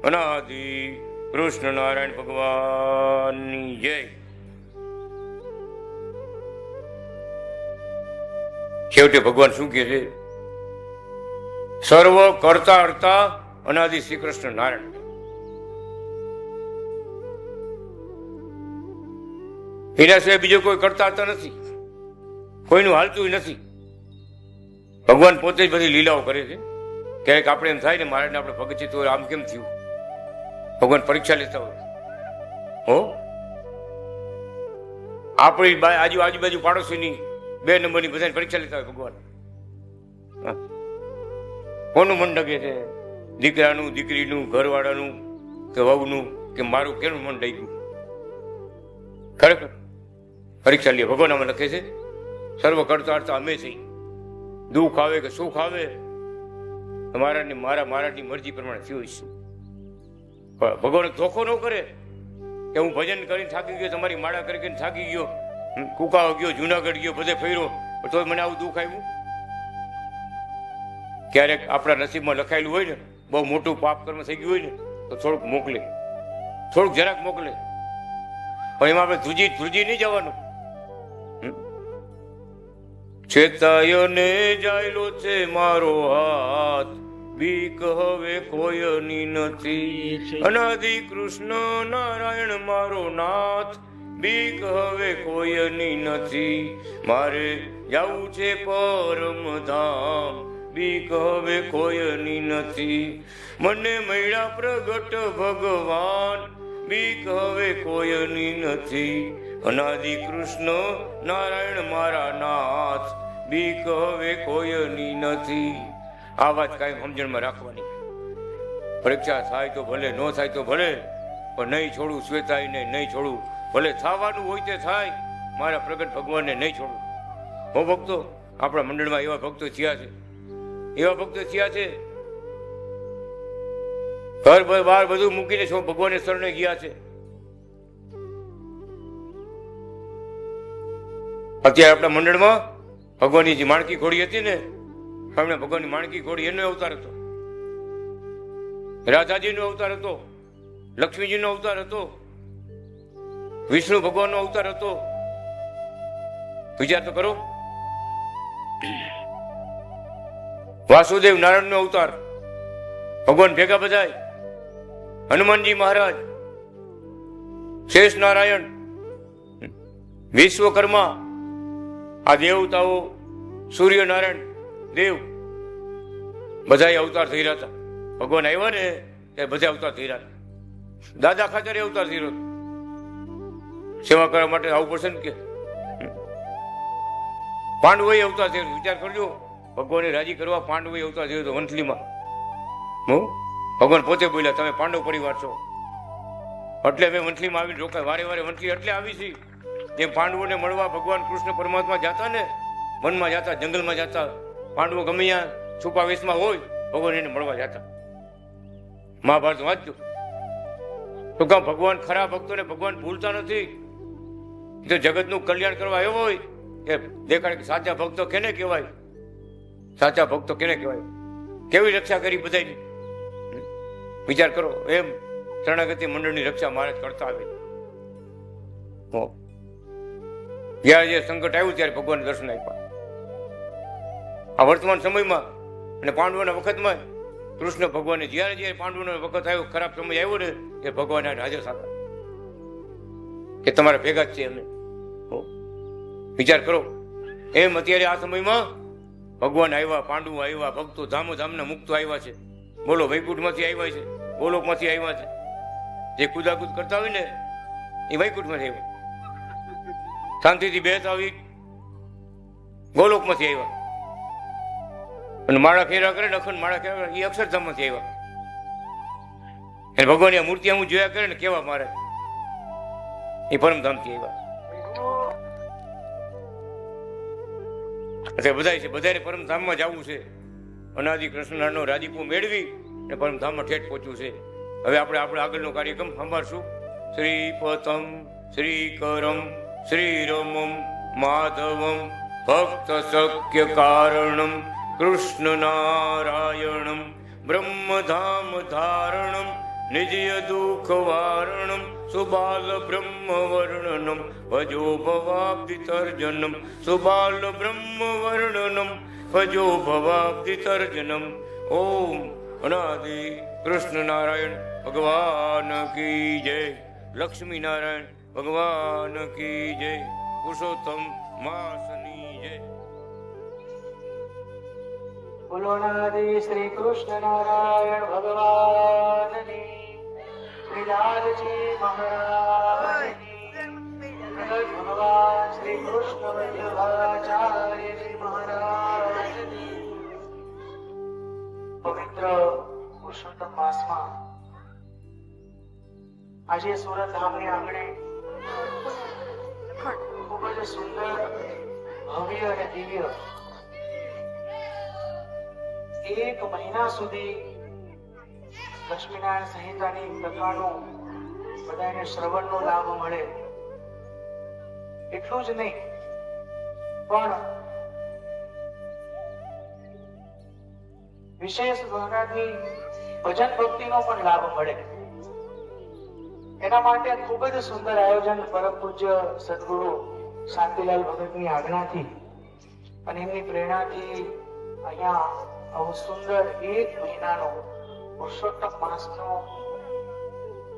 અનાદિ કૃષ્ણ નારાયણ ભગવાનની જય. છેવટે ભગવાન શું કહે છે? સર્વ કરતા હર્તા અનાદિ શ્રી કૃષ્ણ નારાયણ. એના સિવાય બીજો કોઈ કરતા હર્તા નથી, કોઈનું હાલતું નથી. ભગવાન પોતે જ બધી લીલાઓ કરે છે. ક્યારેક આપણે એમ થાય ને મહારાજને આપણે ભગત તો આમ કેમ થયું? ભગવાન પરીક્ષા લેતા હોય હો. આપણી આજુબાજુ પાડોશીની 2 નંબરની બધાની પરીક્ષા લેતા હોય ભગવાન. કોનું મન ડગે છે? દીકરાનું, દીકરીનું, ઘરવાળાનું કે વહુનું કે મારું કેનું મન ડઈ ગયું? ખરેખર પરીક્ષા લે. ભગવાન આમાં લખે છે સર્વ કરતા હર્તા અમે છીએ. દુઃખ આવે કે સુખ આવે મારાની મરજી પ્રમાણે થયું છે. પણ ભગવાન ધોખો ન કરે કે હું ભજન કરીને થાકી ગયો, તમારી માળા કરીને થાકી ગયો, કુકાઓ ગયો, જુનાગઢ ગયો, બધે ફર્યો, તો મને આવું દુઃખ આવ્યું. ક્યારેક આપણા નસીબમાં લખાયેલું હોય ને, બહુ મોટું પાપ કર્મ થઈ ગયું હોય ને, તો થોડુંક મોકલે, થોડુંક જરાક મોકલે. પણ એમાં આપણે ધ્રુજી નહીં જવાનું. ચેતાયને જાયલો છે મારો હાથ, બીક હવે કોઈની નથી. અનાદિ કૃષ્ણ નારાયણ મારો નાથ, બીક હવે કોઈની નથી. મારે જવું છે પરમ ધામ, બીક હવે કોઈની નથી. મને મળ્યા પ્રગટ ભગવાન, બીક હવે કોઈની નથી. અનાદિ કૃષ્ણ નારાયણ મારા નાથ, બીક હવે કોઈની નથી. આ વાત કાંઈ સમજણમાં રાખવાની. પરીક્ષા થાય તો ભલે, ન થાય તો ભલે, પણ નહીં છોડું શ્વેતાઈને, નહીં છોડું. ભલે થવાનું હોય તે થાય, મારા પ્રગટ ભગવાનને નહીં છોડું. હો ભક્તો, આપણા મંડળમાં એવા ભક્તો થયા છે. ઘર બહાર બધું મૂકીને શું ભગવાનને શરણે ગયા છે. અત્યારે આપણા મંડળમાં ભગવાનની જે માણકી ઘોડી હતી ને, એમણે ભગવાનની માણકી ઘોડી એનો અવતાર હતો, રાધાજીનો અવતાર હતો, લક્ષ્મીજીનો અવતાર હતો, વિષ્ણુ ભગવાનનો અવતાર હતો. વિચાર તો કરો. વાસુદેવ નારાયણનો અવતાર, ભગવાન ભેગા બધાય, હનુમાનજી મહારાજ, શેષ નારાયણ, વિશ્વકર્મા, આ દેવતાઓ, સૂર્યનારાયણ દેવ, બધા અવતાર થઈ રહ્યા હતા. ભગવાન આવ્યા ને ત્યારે બધા અવતાર થઈ રહ્યા. દાદા ખાતરે અવતાર થઈ રહ્યો, સેવા કરવા માટે આવવું પડશે ને કે પાંડવોએ અવતાર થયો. વિચાર કરજો, ભગવાનને રાજી કરવા પાંડવોએ અવતાર થયો હતો વંથલીમાં. હું ભગવાન પોતે બોલ્યા તમે પાંડવ પરિવાર છો, એટલે અમે વંથલીમાં આવીને રોકાય. વારે વારે વંથલી એટલે આવી છે જેમ પાંડવોને મળવા ભગવાન કૃષ્ણ પરમાત્મા જાતા ને, વનમાં જાતા, જંગલમાં જાતા. પાંડવો ગમે ત્યાં છુપા વેશમાં હોય, ભગવાન એને મળવા જાતા. મહાભારત વાંચજો. તો કામ ભગવાન ખરા ભક્તોને ભગવાન ભૂલતા નથી. જો જગતનું કલ્યાણ કરવા આવ્યો હોય કે દેખાડે કે સાચા ભક્તો કેને કહેવાય, સાચા ભક્તો કેને કહેવાય, કેવી રક્ષા કરી બધાની. વિચાર કરો, એમ શરણાગતિ મંડળની રક્ષા મહારાજ કરતા આવે. જ્યારે જે સંકટ આવ્યું ત્યારે ભગવાન દર્શન આપ્યા. આ વર્તમાન સમયમાં અને પાંડવોના વખતમાં કૃષ્ણ ભગવાને જ્યારે જ્યારે પાંડવોનો વખત આવ્યો, ખરાબ સમય આવ્યો ને, એ ભગવાન હાજર હતા કે તમારા ભેગા જ છે અમે. વિચાર કરો, એમ અત્યારે આ સમયમાં ભગવાન આવ્યા, પાંડવો આવ્યા, ભક્તો ધામો ધામના મુક્તો આવ્યા છે. બોલો, વૈકુંઠમાંથી આવ્યા છે, ગોલોકમાંથી આવ્યા છે. જે કુદાકુદ કરતા હોય ને એ વૈકુંઠમાંથી આવ્યા, શાંતિથી બેસતા આવી ગોલોકમાંથી આવ્યા. અને માળા ફેરા કરે ને, અખંડ માળા ફેરા એ અક્ષરધામમાંથી આવ્યા. અને ભગવાનની આ મૂર્તિ હું જોયા કરે ને, કેવા મારે એ પરમધામથી આવ્યા. એટલે બધા છે, બધાને પરમધામમાં જવું છે. અનાદિ કૃષ્ણનો રાજીપો મેળવી અને પરમધામમાં ઠેઠ પહોંચવું છે. હવે આપણે આગળનો કાર્યક્રમ સંભાળશું. શ્રીપતમ શ્રીકરમ શ્રીરમમ માધવમ ભક્ત સખ્ય કારણમ કૃષ્ણ નારાયણમ બ્રહ્મધામ ધારણમ નિજય દુઃખ વારણમ સુબાલ બ્રહ્મ વર્ણનમ ભજો ભવાબ્ધિ તર્જનમ સુબાલ બ્રહ્મ વર્ણનમ ભજો ભવાબ્ધિ તર્જનમ. ઓમ અનાદિ કૃષ્ણ નારાયણ ભગવાન કી જય. લક્ષ્મી નારાયણ ભગવાન કી જય. પુરુષોત્તમ માસની જય. બોલો અનાદિ શ્રી કૃષ્ણ નારાયણ ભગવાનની, શ્રી લાલજી મહારાજની, ભગવાન શ્રી કૃષ્ણ વલ્લભાચાર્યજી મહારાજની. પવિત્ર પુરુષોત્તમ માસમાં આજે સુરત ધામની આંગણે ખૂબ જ સુંદર, ભવ્ય અને દિવ્ય એક મહિના સુધી લક્ષ્મીનારાયણ સંહિતાની કથાનો બધાને શ્રવણનો લાભ મળે. એટલું જ નહીં, પણ વિશેષ મહારાજની ભજન ભક્તિનો પણ લાભ મળે. એના માટે ખૂબ જ સુંદર આયોજન પરમ પૂજ્ય સદગુરુ શાંતિલાલ ભગતની આજ્ઞાથી અને એમની પ્રેરણાથી અહીંયા આવો સુંદર એક મહિનાનો પુરુષોત્તમ માસનો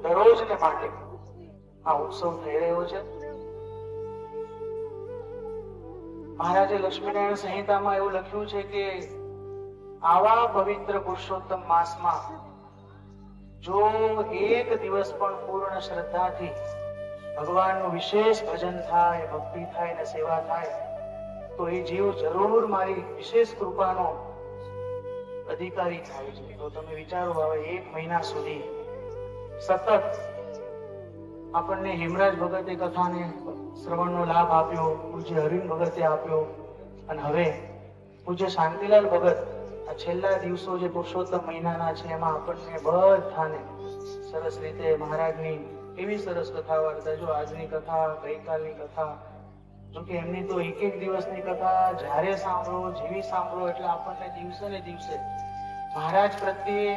દરરોજને માટે આ ઉત્સવ થઈ રહ્યો છે. મહારાજે લક્ષ્મીનારાયણ સંહિતામાં એવું લખ્યું છે કે આવા પવિત્ર પુરુષોત્તમ માસમાં જો એક દિવસ પણ પૂર્ણ શ્રદ્ધાથી ભગવાનનું વિશેષ ભજન થાય, ભક્તિ થાય અને સેવા થાય તો એ જીવ જરૂર મારી વિશેષ કૃપાનો અધિકારી થાય છે. તો તમે વિચારો, હવે એક મહિના સુધી સતત આપણને હેમરાજ ભગતે કથાને શ્રવણનો લાભ આપ્યો, પૂજ્ય હરિન ભગતે આપ્યો, અને હવે પૂજ્ય શાંતિલાલ ભગત આ છેલ્લા દિવસો જે પુરુષોત્તમ મહિનાના છે એમાં આપણને બધાને સરસ રીતે મહારાજની એવી સરસ કથા વાર્તા. જો આજની કથા, ગઈકાલની કથા, જોકે એમની તો એક એક દિવસની કથા જ્યારે સાંભળો, જેવી સાંભળો એટલે આપણને દિવસે ને દિવસે મહારાજ પ્રત્યે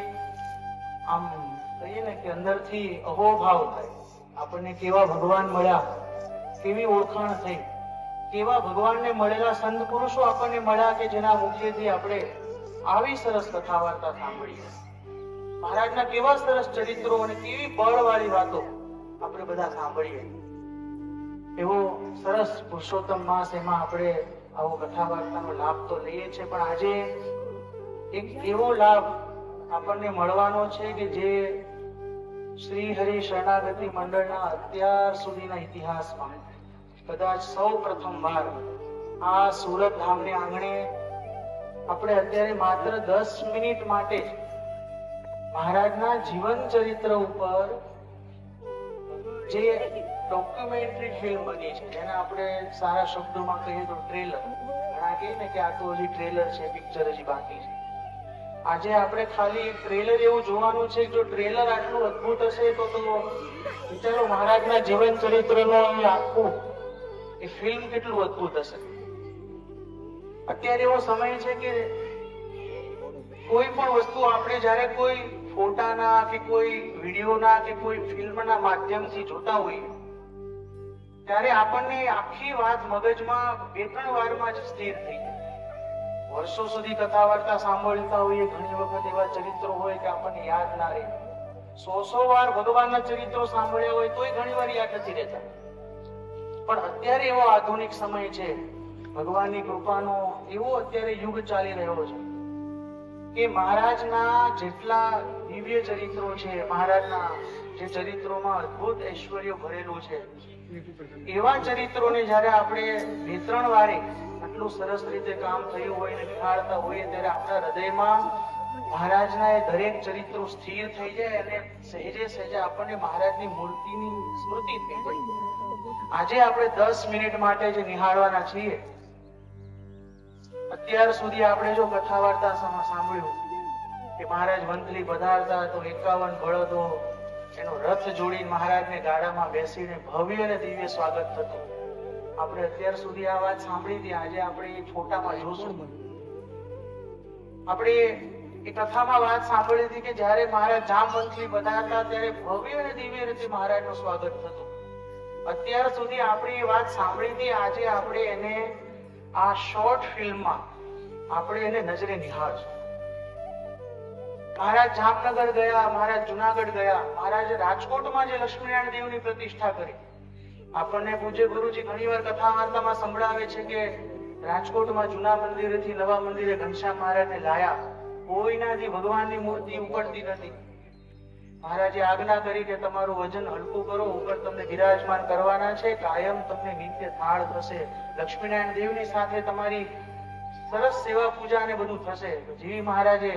આમ કહીએ ને કે અંદરથી અહોભાવ થાય. આપણને કેવા ભગવાન મળ્યા, કેવી ઓળખાણ થઈ, કેવા ભગવાનને મળેલા સંત પુરુષો આપણને મળ્યા કે જેના મુખેથી આપણે આવી સરસ કથા વાર્તા સાંભળીએ. મહારાજના કેવા સરસ ચરિત્રો અને કેવી બળવાળી વાતો આપણે બધા સાંભળીએ. એવો સરસ પુરુષોત્તમ માસ, એમાં આપણે આવો કથા વાર્તાનો લાભ તો લઈએ છીએ, પણ આજે એક એવો લાભ આપણને મળવાનો છે કે જે શ્રી હરિ શરણાગતિ મંડળના અત્યાર સુધીના ઇતિહાસમાં કદાચ સૌ પ્રથમ વાર આ સુરત ધામને આંગણે આપણે અત્યારે માત્ર 10 મિનિટ માટે જ મહારાજના જીવન ચરિત્ર ઉપર જે ડોક્યુમેન્ટરી ફિલ્મ બની છે, જેને આપણે સારા શબ્દોમાં કહીએ તો ટ્રેલર. ઘણા કહે ને કે આ તો હજી ટ્રેલર છે, પિક્ચર હજી બાકી છે. આજે આપણે ખાલી ટ્રેલર એવું જોવાનું છે કે જો ટ્રેલર આટલું અદ્ભુત હશે તો વિચારો મહારાજના જીવન ચરિત્રનો આખું એ ફિલ્મ કેટલું અદ્ભુત હશે. અત્યારે એવો સમય છે કે કોઈ પણ વસ્તુ આપણે જ્યારે કોઈ ફોટાના કે કોઈ વિડીયોના કે કોઈ ફિલ્મના માધ્યમથી જોતા હોઈએ ત્યારે આપણને આખી વાત મગજમાં 2-3 વારમાં જ સ્થિર થઈ જાય. વર્ષો સુધી કથા વાર્તા સાંભળતા હોઈએ, ઘણી વખત એવા ચરિત્રો હોય કે આપણને યાદ ના રહે. 100 વાર ભગવાનના ચરિત્રો સાંભળ્યા હોય તોય ઘણી વાર યાદ નથી રહેતા. પણ અત્યારે એવો આધુનિક સમય છે, ભગવાનની કૃપાનો એવો અત્યારે યુગ ચાલી રહ્યો છે કે મહારાજના જેટલા દિવ્ય ચરિત્રો છે, મહારાજના જે ચરિત્રોમાં અદ્ભુત ઐશ્વર્ય ભરેલું છે, એવા ચરિત્રોને જ્યારે આપણે 2-3 વારે આટલું સરસ રીતે કામ થયું હોય ને નિહાળતા હોઈએ ત્યારે આપણા હૃદયમાં મહારાજના એ દરેક ચરિત્રો સ્થિર થઈ જાય અને સહેજે સહેજે આપણને મહારાજની મૂર્તિની સ્મૃતિ થઈ જાય. આજે આપણે 10 મિનિટ માટે જે નિહાળવાના છીએ, અત્યાર સુધી આપણે જો કથા વાર્તા સાંભળ્યું કે મહારાજ વંથલી પધારતા તો 51 બળદો એનો રથ જોડીને મહારાજને ગાડામાં બેસીને ભવ્ય અને દિવ્ય સ્વાગત થતું. આપણે અત્યાર સુધી આ વાત સાંભળી હતી, આજે આપણે એ ફોટામાં જોશું. આપણે એ કથામાં વાત સાંભળી હતી કે જ્યારે મહારાજ જામવંથલી પધારતા ત્યારે ભવ્ય અને દિવ્ય રીતે મહારાજનું સ્વાગત થતું. અત્યાર સુધી આપણે એ વાત સાંભળી હતી, આજે આપણે એને આ શોર્ટ ફિલ્મમાં આપણે એને નજરે નિહાળશું. મહારાજ જામનગર ગયા, મહારાજ જુનાગઢ ગયા, મહારાજે રાજકોટમાં જે લક્ષ્મીનારાયણ દેવની પ્રતિષ્ઠા કરી. આપણને પૂજ્ય ગુરુજી ઘણીવાર કથા વાર્તામાં સંભળાવે છે કે રાજકોટમાં જૂના મંદિરેથી નવા મંદિરે ઘનશ્યામ મહારાજને લાયા. કોઈનાથી ભગવાનની મૂર્તિ ઉપડતી નથી. મહારાજે આજ્ઞા કરી કે તમારું વજન હલકું કરો, ઉપર તમને બિરાજમાન કરવાના છે, કાયમ તમને નિત્ય થાળ થશે, લક્ષ્મીનારાયણ દેવની સાથે તમારી સરસ સેવા પૂજા ને બધું થશે. જેવી મહારાજે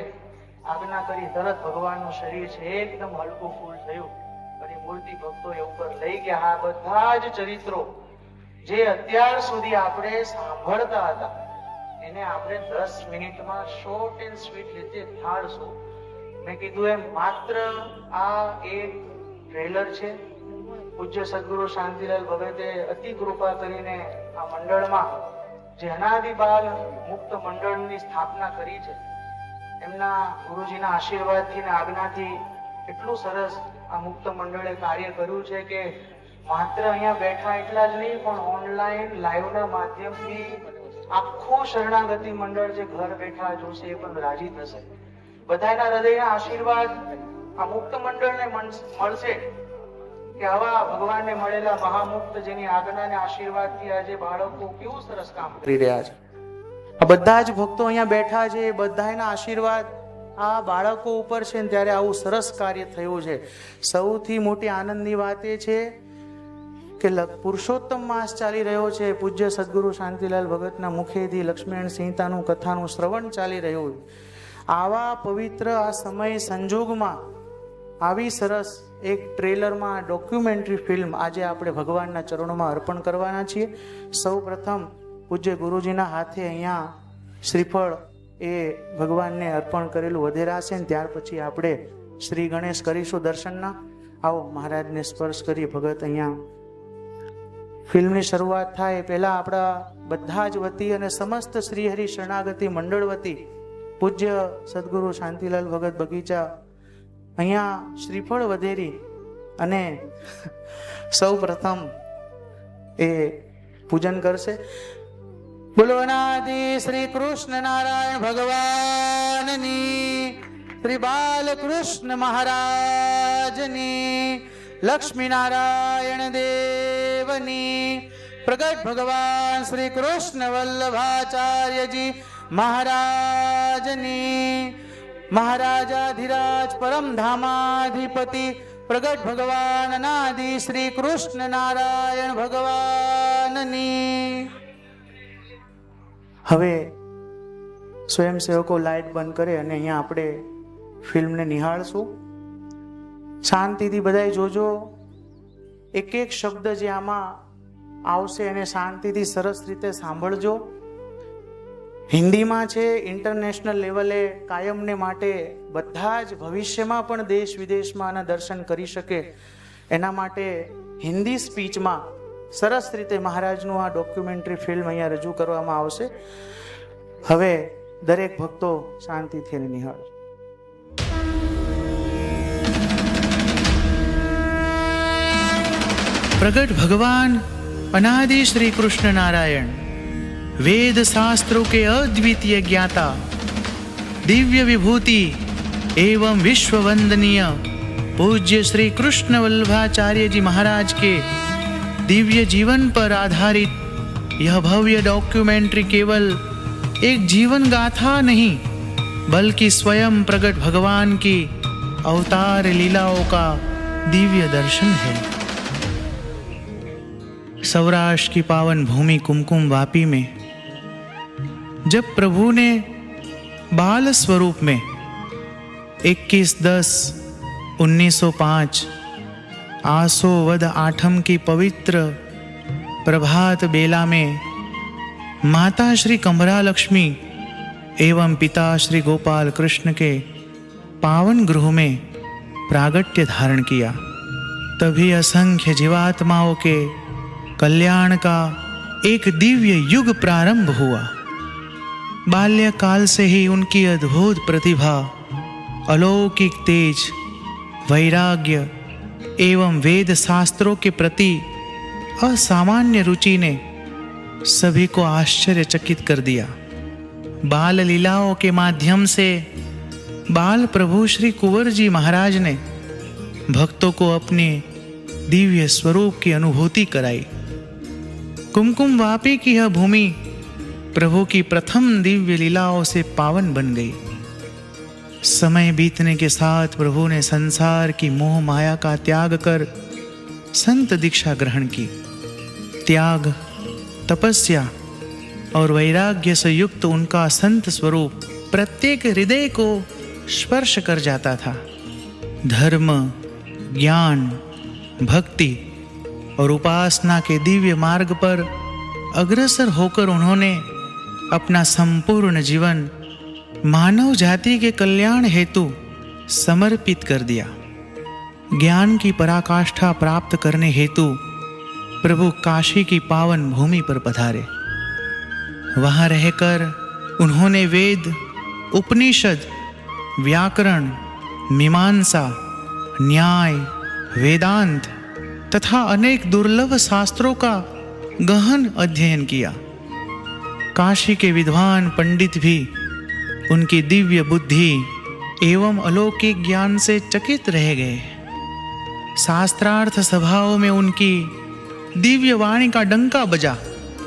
આજ્ઞા કરી તરત ભગવાનનું શરીર છે એકદમ હલકું ફૂલ થયું અને મૂર્તિ ભક્તોએ ઉપર લઈ ગયા. આ બધા જ ચરિત્રો જે અત્યાર સુધી આપણે સાંભળતા હતા એને આપણે 10 મિનિટમાં શોર્ટ એન્ડ સ્વીટ રીતે થાળશું. મેં કીધું એમ માત્ર આ એક ટ્રેલર છે. પૂજ્ય સદગુરુ શાંતિલાલ ભગતે અતિ કૃપા કરીને આ મંડળમાં જે અનાદિબાલ મુક્ત મંડળની સ્થાપના કરી છે, એમના ગુરુજીના આશીર્વાદથી ને આજ્ઞાથી એટલું સરસ આ મુક્ત મંડળે કાર્ય કર્યું છે કે માત્ર અહીંયા બેઠા એટલા જ નહીં પણ ઓનલાઈન લાઈવના માધ્યમથી આખું શરણાગતિ મંડળ જે ઘર બેઠા જોશે એ પણ રાજી થશે. બધાના હૃદયના આશીર્વાદ આ મુક્ત મંડળને મળશે કે આવા ભગવાનને મળેલા મહામુક્ત જેની આજ્ઞા અને આશીર્વાદથી આજે બાળકો કેવું સરસ કામ કરી રહ્યા છે. આ બધા જ ભક્તો અહીંયા બેઠા છે, બધાના આશીર્વાદ આ બાળકો ઉપર છે, ત્યારે આવું સરસ કાર્ય થયું છે. સૌથી મોટી આનંદની વાત એ છે કે પુરુષોત્તમ માસ ચાલી રહ્યો છે. પૂજ્ય સદગુરુ શાંતિલાલ ભગતના મુખેથી લક્ષ્મીનારાયણ સંહિતાનું કથાનું શ્રવણ ચાલી રહ્યું. આવા પવિત્ર આ સમય સંજોગમાં આવી સરસ એક ટ્રેલરમાં ડોક્યુમેન્ટરી ફિલ્મ આજે આપણે ભગવાનના ચરણોમાં અર્પણ કરવાના છીએ. સૌ પ્રથમ પૂજ્ય ગુરુજીના હાથે અહીંયા શ્રીફળ એ ભગવાનને અર્પણ કરેલું વધેરા છે ને ત્યાર પછી આપણે શ્રી ગણેશ કરીશું દર્શનના. આવો મહારાજને સ્પર્શ કરી ભગત અહીંયા ફિલ્મની શરૂઆત થાય પહેલા આપણા બધા જ વતી અને સમસ્ત શ્રીહરિ શરણાગતિ મંડળ વતી પૂજ્ય સદગુરુ શાંતિલાલ ભગત બગીચા અહીંયા શ્રીફળ વધેરી અને સૌ પ્રથમ એ પૂજન કરશે. બોલો અનાદિ શ્રી કૃષ્ણ નારાયણ ભગવાનની, શ્રી બાલકૃષ્ણ મહારાજની, લક્ષ્મી નારાયણ દેવની, પ્રગટ ભગવાન શ્રી કૃષ્ણ વલ્લભાચાર્યજી મહારાજની, મહારાજાધિરાજ પરમ ધામાધિપતિ પ્રગટ ભગવાન અનાદિ શ્રી કૃષ્ણ નારાયણ ભગવાનની. હવે સ્વયંસેવકો લાઇટ બંધ કરે અને અહીંયા આપણે ફિલ્મને નિહાળશું. શાંતિથી બધાય જોજો. એક એક શબ્દ જે આમાં આવશે એને શાંતિથી સરસ રીતે સાંભળજો. હિન્દીમાં છે, ઇન્ટરનેશનલ લેવલે કાયમને માટે બધા જ ભવિષ્યમાં પણ દેશ વિદેશમાં આના દર્શન કરી શકે એના માટે હિન્દી સ્પીચમાં સરસ રીતે મહારાજનું આ ડોક્યુમેન્ટરી ફિલ્મ અહીંયા રજૂ કરવામાં આવશે. હવે દરેક ભક્તો શાંતિથી એને નિહાળજો. प्रगट भगवान अनादि श्री कृष्ण नारायण वेद शास्त्रों के अद्वितीय ज्ञाता दिव्य विभूति एवं विश्व वंदनीय पूज्य श्री कृष्ण वल्लभाचार्य जी महाराज के दिव्य जीवन पर आधारित यह भव्य डॉक्यूमेंट्री केवल एक जीवन गाथा नहीं बल्कि स्वयं प्रगट भगवान की अवतार लीलाओं का दिव्य दर्शन है. सौराष्ट्र की पावन भूमि कुमकुम वापी में जब प्रभु ने बाल स्वरूप में 21/10/1905 आसो वद आठम की पवित्र प्रभात बेला में माता श्री कमला लक्ष्मी एवं पिता श्री गोपाल कृष्ण के पावन गृह में प्रागट्य धारण किया, तभी असंख्य जीवात्माओं के कल्याण का एक दिव्य युग प्रारंभ हुआ. बाल्यकाल से ही उनकी अद्भुत प्रतिभा, अलौकिक तेज, वैराग्य एवं वेद शास्त्रों के प्रति असामान्य रुचि ने सभी को आश्चर्यचकित कर दिया. बाल लीलाओं के माध्यम से बाल प्रभु श्री कुंवर जी महाराज ने भक्तों को अपने दिव्य स्वरूप की अनुभूति कराई. कुमकुम वापी की यह भूमि प्रभु की प्रथम दिव्य लीलाओं से पावन बन गई. समय बीतने के साथ प्रभु ने संसार की मोह माया का त्याग कर संत दीक्षा ग्रहण की. त्याग, तपस्या और वैराग्य से युक्त उनका संत स्वरूप प्रत्येक हृदय को स्पर्श कर जाता था. धर्म, ज्ञान, भक्ति और उपासना के दिव्य मार्ग पर अग्रसर होकर उन्होंने अपना संपूर्ण जीवन मानव जाति के कल्याण हेतु समर्पित कर दिया. ज्ञान की पराकाष्ठा प्राप्त करने हेतु प्रभु काशी की पावन भूमि पर पधारे. वहां रहकर उन्होंने वेद, उपनिषद, व्याकरण, मीमांसा, न्याय, वेदांत तथा अनेक दुर्लभ शास्त्रों का गहन अध्ययन किया. काशी के विद्वान पंडित भी उनकी दिव्य बुद्धि एवं अलौकिक ज्ञान से चकित रह गए. शास्त्रार्थ सभाओं में उनकी दिव्य वाणी का डंका बजा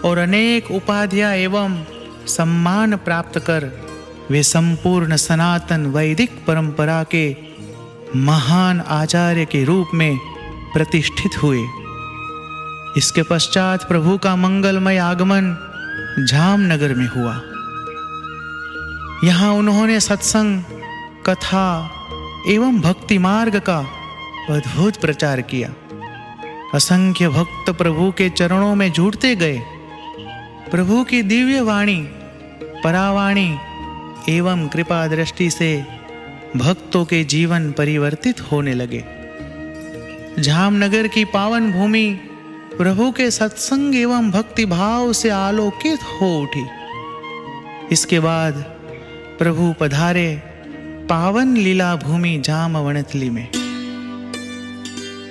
और अनेक उपाधियां एवं सम्मान प्राप्त कर वे संपूर्ण सनातन वैदिक परंपरा के महान आचार्य के रूप में प्रतिष्ठित हुए. इसके पश्चात प्रभु का मंगलमय आगमन जामनगर में हुआ. यहाँ उन्होंने सत्संग, कथा एवं भक्ति मार्ग का अद्भुत प्रचार किया. असंख्य भक्त प्रभु के चरणों में जुटते गए. प्रभु की दिव्य वाणी, परावाणी एवं कृपा दृष्टि से भक्तों के जीवन परिवर्तित होने लगे. जामनगर की पावन भूमि प्रभु के सत्संग एवं भक्ति भाव से आलोकित हो उठी. इसके बाद प्रभु पधारे पावन लीला भूमि जामवनथली में,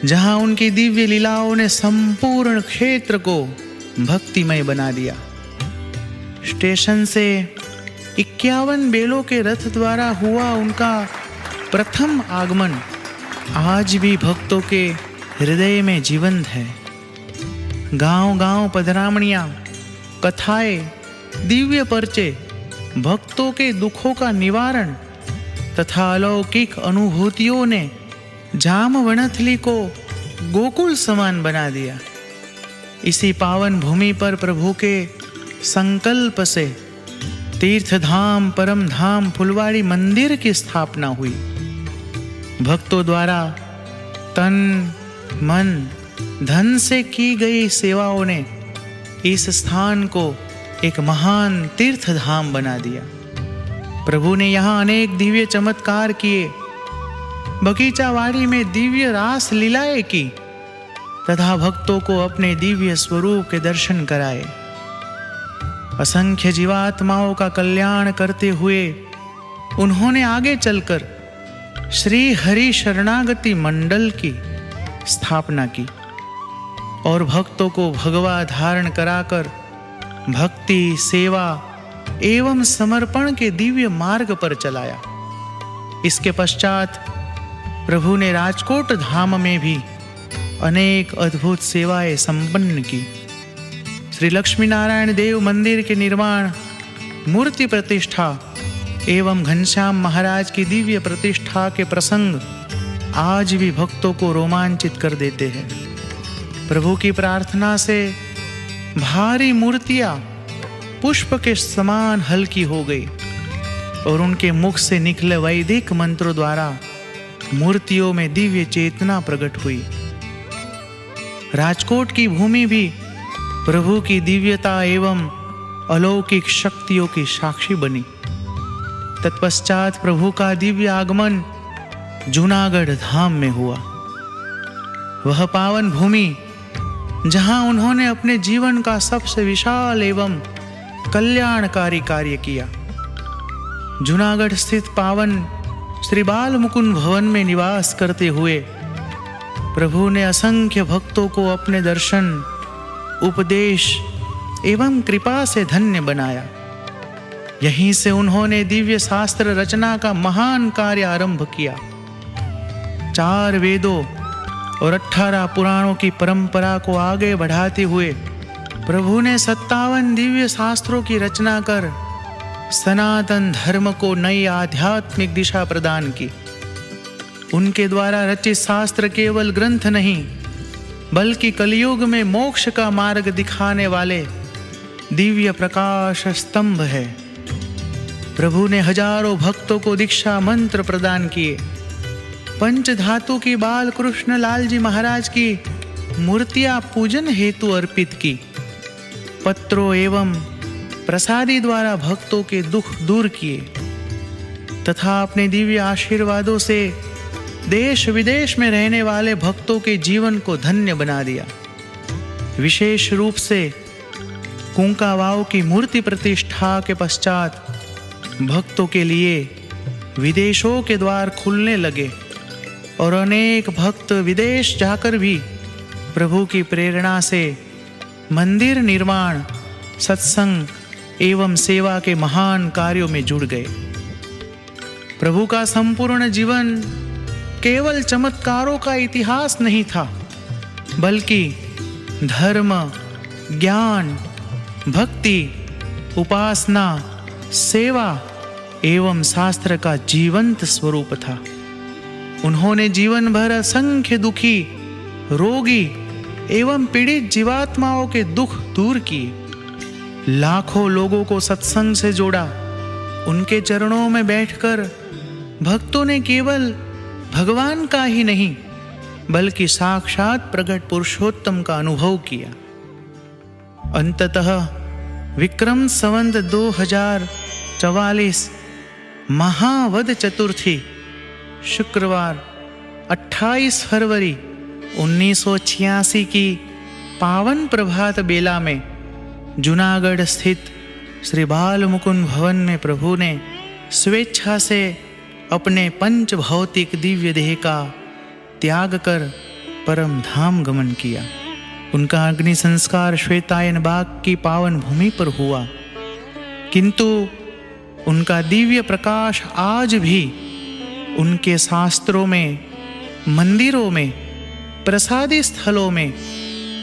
जहां उनकी दिव्य लीलाओं ने संपूर्ण क्षेत्र को भक्तिमय बना दिया. स्टेशन से 51 बैलों के रथ द्वारा हुआ उनका प्रथम आगमन आज भी भक्तों के हृदय में जीवंत है. गांव-गांव पधरामणियां, कथाएं, दिव्य पर्चे भक्तों के दुखों का निवारण तथा अलौकिक अनुभूतियों ने जामवनथली को गोकुल समान बना दिया. इसी पावन भूमि पर प्रभु के संकल्प से तीर्थ धाम परम धाम फुलवाड़ी मंदिर की स्थापना हुई। भक्तों द्वारा तन मन धन से की गई सेवाओं ने इस स्थान को एक महान तीर्थ धाम बना दिया। प्रभु ने यहाँ अनेक दिव्य चमत्कार किए, बगीचावाड़ी में दिव्य रास लीलाएं की तथा भक्तों को अपने दिव्य स्वरूप के दर्शन कराए। असंख्य जीवात्माओं का कल्याण करते हुए उन्होंने आगे चलकर श्री हरि शरणागति मंडल की स्थापना की और भक्तों को भगवा धारण कराकर भक्ति, सेवा एवं समर्पण के दिव्य मार्ग पर चलाया। इसके पश्चात प्रभु ने राजकोट धाम में भी अनेक अद्भुत सेवाएं संपन्न की। श्री लक्ष्मी नारायण देव मंदिर के निर्माण, मूर्ति प्रतिष्ठा एवं घनश्याम महाराज की दिव्य प्रतिष्ठा के प्रसंग आज भी भक्तों को रोमांचित कर देते हैं। प्रभु की प्रार्थना से भारी मूर्तियां पुष्प के समान हल्की हो गई और उनके मुख से निकले वैदिक मंत्रों द्वारा मूर्तियों में दिव्य चेतना प्रकट हुई। राजकोट की भूमि भी प्रभु की दिव्यता एवं अलौकिक शक्तियों की साक्षी बनी। तत्पश्चात प्रभु का दिव्य आगमन जूनागढ़ धाम में हुआ। वह पावन भूमि जहां उन्होंने अपने जीवन का सबसे विशाल एवं कल्याणकारी कार्य किया। जूनागढ़ स्थित पावन श्री बाल मुकुंद भवन में निवास करते हुए प्रभु ने असंख्य भक्तों को अपने दर्शन, उपदेश एवं कृपा से धन्य बनाया। यहीं से उन्होंने दिव्य शास्त्र रचना का महान कार्य आरंभ किया। 4 वेदों और 18 पुराणों की परंपरा को आगे बढ़ाते हुए प्रभु ने 57 दिव्य शास्त्रों की रचना कर सनातन धर्म को नई आध्यात्मिक दिशा प्रदान की। उनके द्वारा रचित शास्त्र केवल ग्रंथ नहीं बल्कि कलयुग में मोक्ष का मार्ग दिखाने वाले दिव्य प्रकाश स्तंभ है। प्रभु ने हजारों भक्तों को दीक्षा मंत्र प्रदान किए। पंच धातु की बाल कृष्ण लाल जी महाराज की मूर्तियां पूजन हेतु अर्पित की। पत्रों एवं प्रसादी द्वारा भक्तों के दुख दूर किए तथा अपने दिव्य आशीर्वादों से देश विदेश में रहने वाले भक्तों के जीवन को धन्य बना दिया। विशेष रूप से कुंकावाव की मूर्ति प्रतिष्ठा के पश्चात भक्तों के लिए विदेशों के द्वार खुलने लगे और अनेक भक्त विदेश जाकर भी प्रभु की प्रेरणा से मंदिर निर्माण, सत्संग एवं सेवा के महान कार्यों में जुड़ गए। प्रभु का संपूर्ण जीवन केवल चमत्कारों का इतिहास नहीं था बल्कि धर्म, ज्ञान, भक्ति, उपासना, सेवा एवं शास्त्र का जीवंत स्वरूप था। उन्होंने जीवन भर असंख्य दुखी, रोगी एवं पीड़ित जीवात्माओं के दुख दूर किए। लाखों लोगों को सत्संग से जोड़ा। उनके चरणों में बैठकर भक्तों ने केवल भगवान का ही नहीं बल्कि साक्षात प्रकट पुरुषोत्तम का अनुभव किया। अंततः विक्रम संवत 2044 महावद चतुर्थी शुक्रवार 28 फरवरी 1986 की पावन प्रभात बेला में जूनागढ़ स्थित श्री बाल मुकुंद भवन में प्रभु ने स्वेच्छा से अपने पंच भौतिक दिव्य देह का त्याग कर परम धाम गमन किया। उनका अग्नि संस्कार श्वेतायन बाग की पावन भूमि पर हुआ, किंतु उनका दिव्य प्रकाश आज भी उनके शास्त्रों में, मंदिरों में, प्रसादी स्थलों में,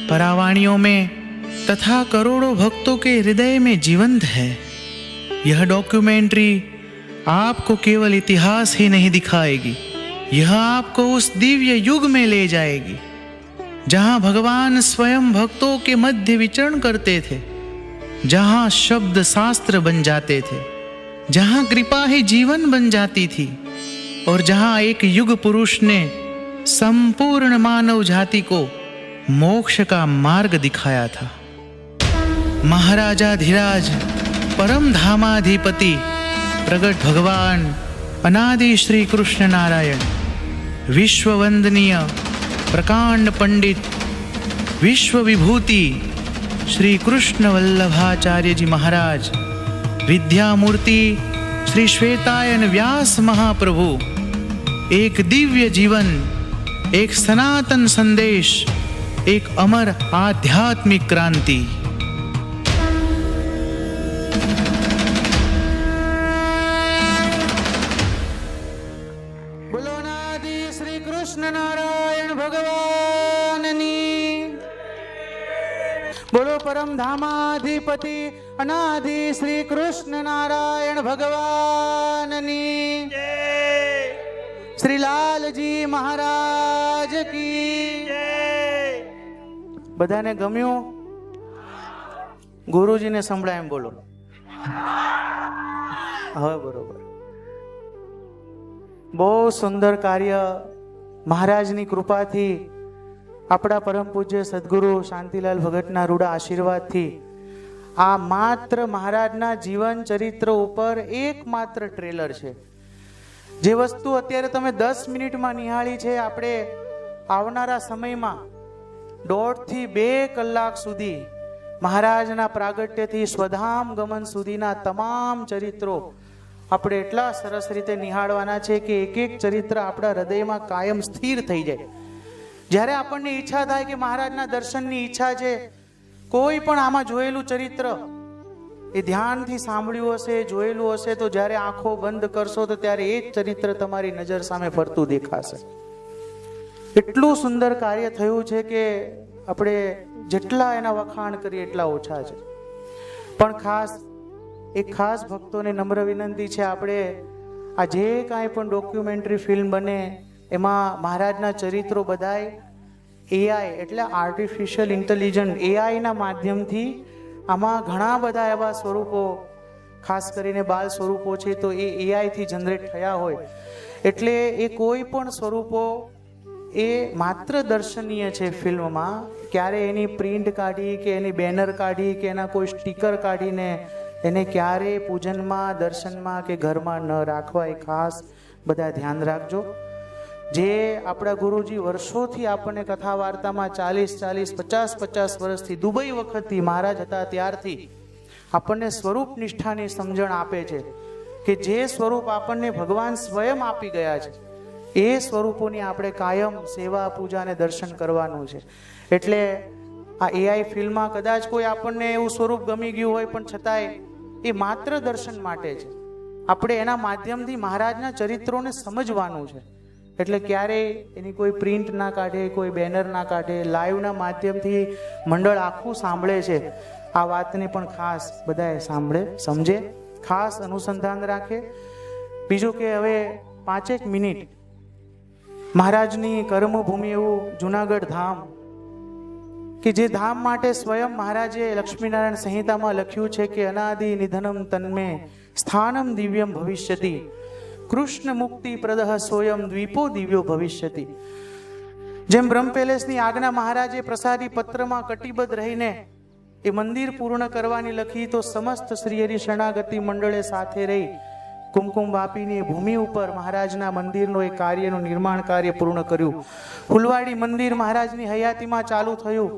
परावाणियों में तथा करोड़ों भक्तों के हृदय में जीवंत है। यह डॉक्यूमेंट्री आपको केवल इतिहास ही नहीं दिखाएगी, यह आपको उस दिव्य युग में ले जाएगी जहां भगवान स्वयं भक्तों के मध्य विचरण करते थे, जहां शब्द शास्त्र बन जाते थे, जहाँ कृपा ही जीवन बन जाती थी और जहाँ एक युग पुरुष ने संपूर्ण मानव जाति को मोक्ष का मार्ग दिखाया था। महाराजा धीराज परम धामाधिपति प्रगट भगवान अनादि श्री कृष्ण नारायण, विश्व वंदनीय प्रकांड पंडित विश्व विभूति श्री कृष्ण वल्लभाचार्य जी महाराज, विद्यामूर्ति श्री श्वेतायन व्यास महाप्रभु, एक दिव्य जीवन, एक सनातन संदेश, एक अमर आध्यात्मिक क्रांति। बोलो अनादि श्री कृष्ण नारायण भगवाननी, बोलो परम धामाधिपति अनादि श्री कृष्ण नारायण भगवाननी, श्री लालजी महाराज की जय। बधाने गम्યું? ગુરુજીને સંભળાય એમ બોલો. હવે બરોબર. બહુ સુંદર કાર્ય મહારાજની કૃપાથી, આપણા પરમ પૂજ્ય સદગુરુ શાંતિલાલ ભગતના રૂડા આશીર્વાદથી આ માત્ર મહારાજના જીવન ચરિત્ર ઉપર એકમાત્ર ટ્રેલર છે. જે વસ્તુ અત્યારે તમે 10 મિનિટમાં નિહાળી છે, આપણે આવનારા સમયમાં 1.5 થી 2 કલાક સુધી મહારાજના પ્રાગટ્યથી સ્વધામ ગમન સુધીના તમામ ચરિત્રો આપણે એટલા સરસ રીતે નિહાળવાના છે કે એક એક ચરિત્ર આપણા હૃદયમાં કાયમ સ્થિર થઈ જાય. જ્યારે આપણને ઈચ્છા થાય કે મહારાજના દર્શનની ઈચ્છા છે, કોઈ પણ આમાં જોયેલું ચરિત્ર એ ધ્યાનથી સાંભળ્યું હશે, જોયેલું હશે, તો જ્યારે આંખો બંધ કરશો તો ત્યારે એ જ ચરિત્ર તમારી નજર સામે ફરતું દેખાશે. એટલું સુંદર કાર્ય થયું છે કે આપણે જેટલા એના વખાણ કરીએ એટલા ઓછા છે. પણ ખાસ ભક્તોને નમ્ર વિનંતી છે, આપણે આ જે કાંઈ પણ ડોક્યુમેન્ટરી ફિલ્મ બને એમાં મહારાજના ચરિત્રો બધાય એઆઈ એટલે આર્ટિફિશિયલ ઇન્ટેલિજન્સ એઆઈના માધ્યમથી આમાં ઘણા બધા એવા સ્વરૂપો, ખાસ કરીને બાલ સ્વરૂપો છે, તો એ એઆઈથી જનરેટ થયા હોય. એટલે એ કોઈ પણ સ્વરૂપો એ માત્ર દર્શનીય છે ફિલ્મમાં. ક્યારે એની પ્રિન્ટ કાઢી કે એની બેનર કાઢી કે એના કોઈ સ્ટીકર કાઢીને એને ક્યારે પૂજનમાં, દર્શનમાં કે ઘરમાં ન રાખવા, એ ખાસ બધા ધ્યાન રાખજો. જે આપણા ગુરુજી વર્ષોથી આપણને કથા વાર્તામાં 40-50 વર્ષથી દુબઈ વખતથી મહારાજ હતા ત્યારથી આપણને સ્વરૂપ નિષ્ઠાની સમજણ આપે છે કે જે સ્વરૂપ આપણને ભગવાન સ્વયં આપી ગયા છે, એ સ્વરૂપોની આપણે કાયમ સેવા, પૂજા અને દર્શન કરવાનું છે. એટલે આ એઆઈ ફિલ્મમાં કદાચ કોઈ આપણને એવું સ્વરૂપ ગમી ગયું હોય, પણ છતાંય એ માત્ર દર્શન માટે છે. આપણે એના માધ્યમથી મહારાજના ચરિત્રોને સમજવાનું છે. એટલે ક્યારેય એની કોઈ પ્રિન્ટ ના કાઢે, કોઈ બેનર ના કાઢે, લાઈવના માધ્યમથી મંડળ આખું સાંભળે છે. આ વાતને પણ ખાસ બધાએ સાંભળે, સમજે, ખાસ અનુસંધાન રાખે. બીજું કે હવે 5 મિનિટ મહારાજની કર્મભૂમિ એવું જુનાગઢ ધામ, કે જે ધામ માટે સ્વયં મહારાજે લક્ષ્મીનારાયણ સંહિતામાં લખ્યું છે કે અનાદિ નિધનમ તન્મે સ્થાનમ દિવ્યમ ભવિષ્યતિ, કૃષ્ણ મુક્તિ પ્રદહ સોયમ દ્વીપો દિવ્યો ભવિષ્યતિ. જેમ બ્રહ્મ પેલેસની આજ્ઞા મહારાજે પ્રસાદી પત્રમાં કટિબદ્ધ રહીને એ મંદિર પૂર્ણ કરવાની લખી, તો સમસ્ત શ્રી હરિ શરણાગતિ મંડળે સાથે રહી કુમકુમ વાપીની ભૂમિ ઉપર મહારાજના મંદિરનો એ કાર્યનું નિર્માણ કાર્ય પૂર્ણ કર્યું. ફુલવાડી મંદિર મહારાજની હયાતીમાં ચાલુ થયું,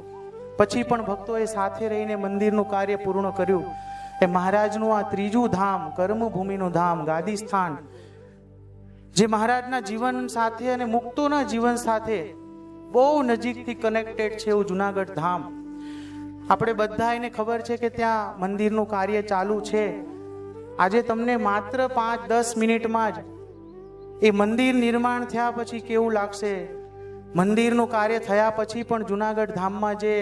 પછી પણ ભક્તોએ સાથે રહીને મંદિરનું કાર્ય પૂર્ણ કર્યું. એ મહારાજનું આ ત્રીજું ધામ, કર્મભૂમિનું ધામ, ગાદી સ્થાન, જે મહારાજના જીવન સાથે અને મુક્તોના જીવન સાથે બહુ નજીકથી કનેક્ટેડ છે એવું જુનાગઢ ધામ. આપણે બધા એને ખબર છે કે ત્યાં મંદિરનું કાર્ય ચાલુ છે. આજે તમને માત્ર 5-10 મિનિટમાં જ એ મંદિર નિર્માણ થયા પછી કેવું લાગશે, મંદિરનું કાર્ય થયા પછી પણ જુનાગઢ ધામમાં જે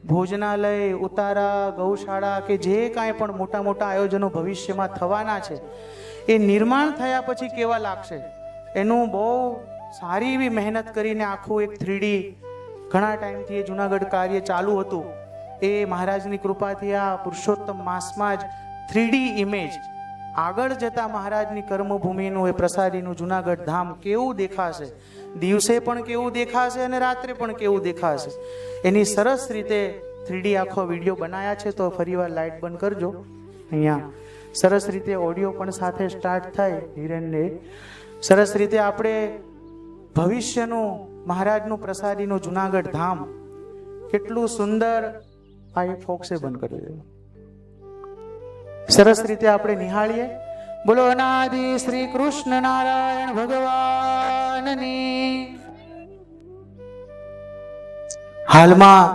ભોજનાલય, ઉતારા, ગૌશાળા કે જે કાંઈ પણ મોટા મોટા આયોજનો ભવિષ્યમાં થવાના છે, એ નિર્માણ થયા પછી કેવા લાગશે, એનું બહુ સારી એવી મહેનત કરીને આખું એક 3D ઘણા ટાઈમથી એ જુનાગઢ કાર્ય ચાલુ હતું. એ મહારાજની કૃપાથી આ પુરુષોત્તમ માસમાં જ 3D ઇમેજ આગળ જતા મહારાજની કર્મભૂમિનું એ પ્રસાદીનું જુનાગઢ ધામ કેવું દેખાશે, દિવસે પણ કેવું દેખાશે અને રાત્રે પણ કેવું દેખાશે, એની સરસ રીતે 3D આખો વિડીયો બનાવ્યા છે. તો ફરીવાર લાઇટ બંધ કરજો. અહીંયા સરસ રીતે ઓડિયો પણ સાથે સ્ટાર્ટ થાય. હિરેનને સરસ રીતે આપણે ભવિષ્યનું મહારાજનું પ્રસાદીનું જુનાગઢ ધામ કેટલું સુંદર, આ એક ફોક્સે બંધ કરી દે, સરસ રીતે આપણે નિહાળીએ. બોલો અનાદિ શ્રી કૃષ્ણ નારાયણ ભગવાનની. હાલમાં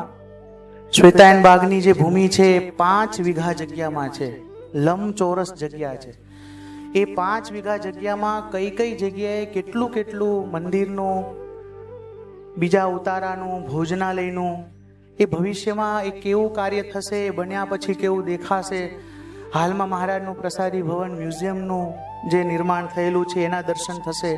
શ્વેતાયન બાગની જે ભૂમિ છે 5 વીઘા જગ્યામાં છે, લંબચોરસ જગ્યા છે. એ 5 વીઘા જગ્યામાં કઈ કઈ જગ્યાએ કેટલું કેટલું મંદિરનું, બીજા ઉતારાનું, ભોજનાલયનું, એ ભવિષ્યમાં એ કેવું કાર્ય થશે, એ બન્યા પછી કેવું દેખાશે. હાલમાં મહારાજનું પ્રસાદી ભવન મ્યુઝિયમનું જે નિર્માણ થયેલું છે એના દર્શન થશે.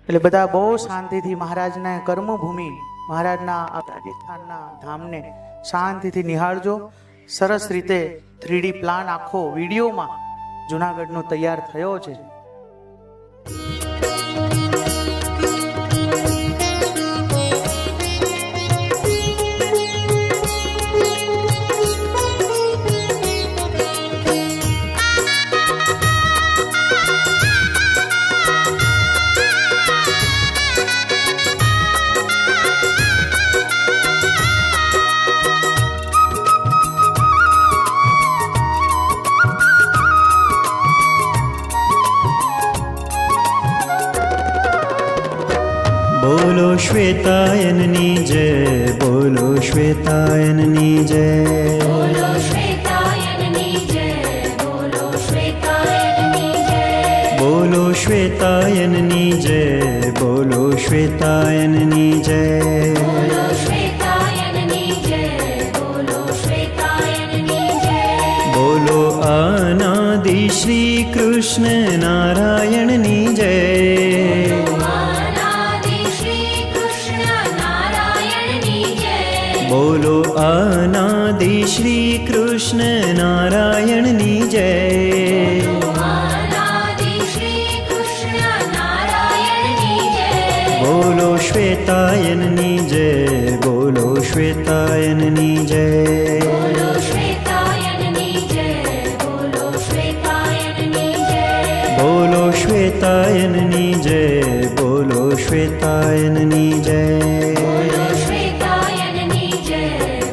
એટલે બધા બહુ શાંતિથી મહારાજના કર્મભૂમિ, મહારાજના આ રાજસ્થાનના ધામને શાંતિથી નિહાળજો. સરસ રીતે 3D પ્લાન આખો વિડીયોમાં જુનાગઢનો તૈયાર થયો છે. બોલો શ્વેતાયનની જય, બોલો શ્વેતાયનની જય, બોલો શ્વેતાયનની જય, બોલો શ્વેતાયનની જય, બોલો શ્વેતાયનની જય, બોલો શ્વેતાયનની જય, બોલો શ્વેતાયનની જય, બોલો શ્વેતાયનની જય, બોલો અનાદિ શ્રી કૃષ્ણ નારાયણની જય, અનાદિ શ્રી કૃષ્ણ નારાયણની જય, બોલો અનાદિ શ્રી કૃષ્ણ નારાયણની જય, અનાદિ શ્રી કૃષ્ણ નારાયણની જય, બોલો શ્વેતાયનની જય, બોલો શ્વેતાયનની જય, બોલો શ્વેતાયનની જય, બોલો શ્વેતાયનની જય, બોલો શ્વેતાયનની જય, બોલો શ્વેતાયનની જય, બોલો શ્વેતાયનની જય,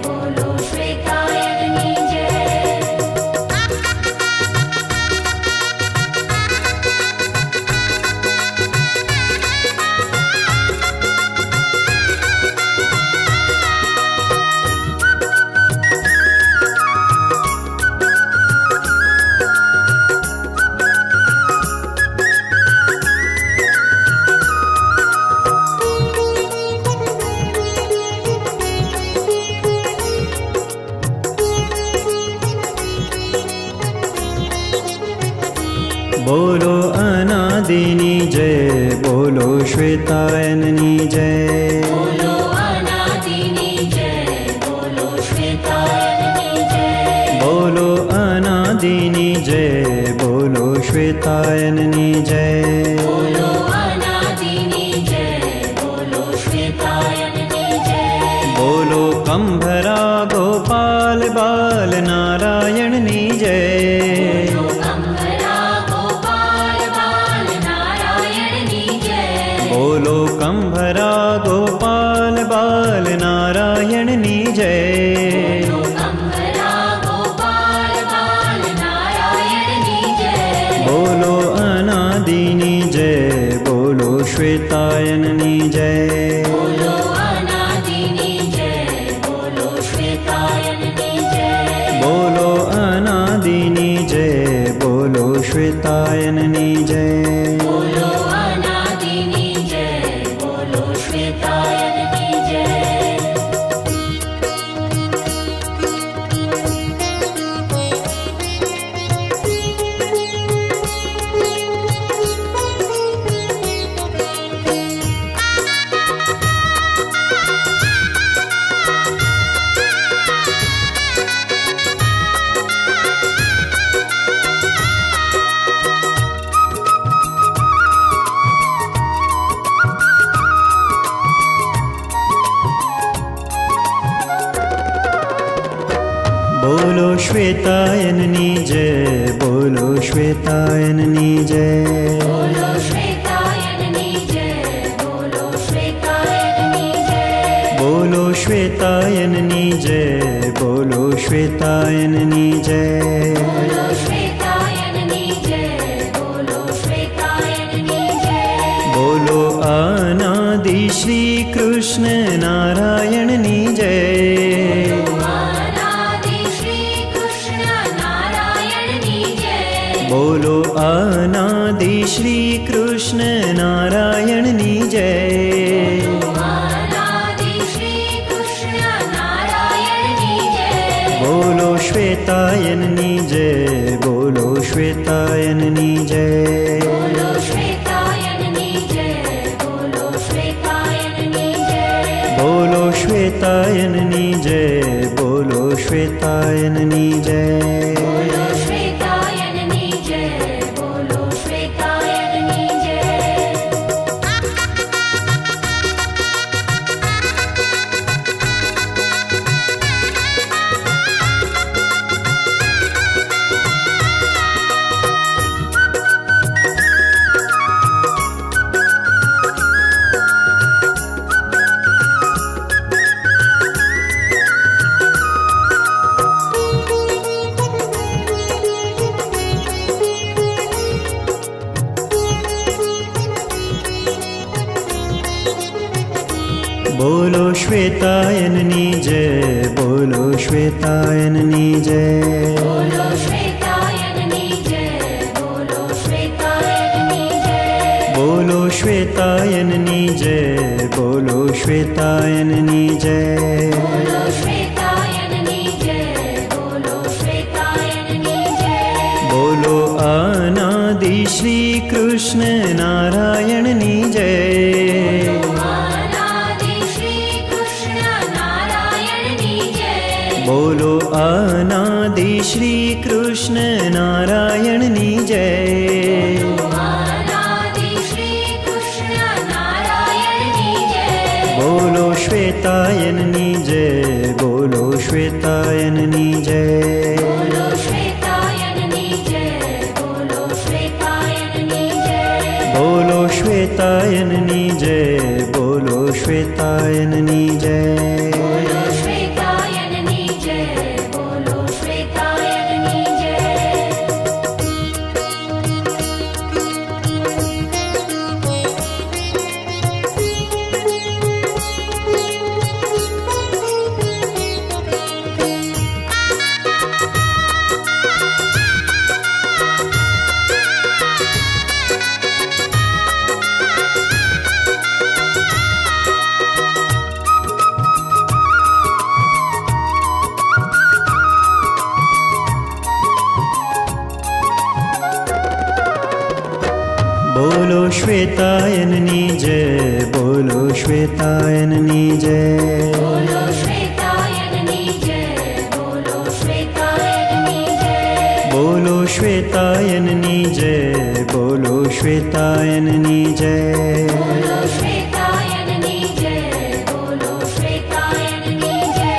બોલો શ્વેતાયનની જય. બોલો અનાદિની જય, બોલો શ્વેતાયનની જય, બોલો અનાદિની જય, બોલો શ્વેતાયનની જય, બોલો અનાદિની જય, બોલો શ્વેતાયનની જય, બોલો અનાદિની જય, બોલો શ્વેતાયનની જય, બોલો કંભરા ગોપાલ બાલ નારાયણની જય, કંભરા ગોપાલ બાલ નારાયણની જય, બોલો કંભરા ગોપાલ બાલ નારાયણની જય, કંભરા ગોપાલ બાલ નારાયણની જય, બોલો અનાદિની જય, બોલો શ્વેતાયનની જય, બોલો અનાદિની જય, બોલો શ્વેતાયનની જય, બોલો અનાદિની જય, બોલો શ્વેતાયનની જય, બોલો શ્વેતાયનની જય. બોલો શ્વેતાયનની જય, બોલો શ્વેતાયનની જય. બોલો શ્વેતાયનની જય, બોલો શ્વેતાયનની જય. બોલો શ્વેતાયનની જય, બોલો શ્વેતાયનની જય. બોલો અનાદિ શ્રી કૃષ્ણ નારાયણની જય. અનાદિ શ્રી કૃષ્ણ નારાયણની જય. બોલો અનાદિ શ્રી કૃષ્ણ નારાયણની જય. અનાદિ શ્રી કૃષ્ણ નારાયણની જય. બોલો શ્વેતાયનની જય, બોલો શ્વેતાયનની જય. બોલો શ્વેતાયનની જય, બોલો શ્વેતાયનની જય. બોલો શ્વેતાયનની જય, બોલો શ્વેતાયનની જય. બોલો શ્વેતાયનની જય, બોલો શ્વેતાયનની જય. બોલો શ્વેતાયનની જય, બોલો શ્વેતાયનની જય. બોલો શ્વેતાયનની જય, બોલો શ્વેતાયનની જય. બોલો શ્વેતાયનની જય, બોલો શ્વેતાયનની જય. બોલો શ્વેતાયનની જય, બોલો શ્વેતાયનની જય. બોલો અનાદિ શ્રી કૃષ્ણ નારાયણની જય. અનાદિ શ્રી કૃષ્ણ નારાયણની જય. બોલો અનાદિ શ્રી કૃષ્ણ નારાયણની જય. અનાદિ શ્રી કૃષ્ણ નારાયણની જય. બોલો શ્વેતાયનની જય, બોલો શ્વેતાયનની જય. બોલો શ્વેતાયનની જય, બોલો શ્વેતાયનની જય. બોલો શ્વેતાયનની જય, બોલો શ્વેતાયનની જય. બોલો શ્વેતાયનની જય, બોલો શ્વેતાયનની જય. બોલો શ્વેતાયનની જય, બોલો શ્વેતાયનની જય. બોલો શ્વેતાયનની જય, બોલો શ્વેતાયનની જય. બોલો શ્વેતાયનની જય, બોલો શ્વેતાયનની જય. બોલો શ્વેતાયનની જય, બોલો શ્વેતાયનની જય.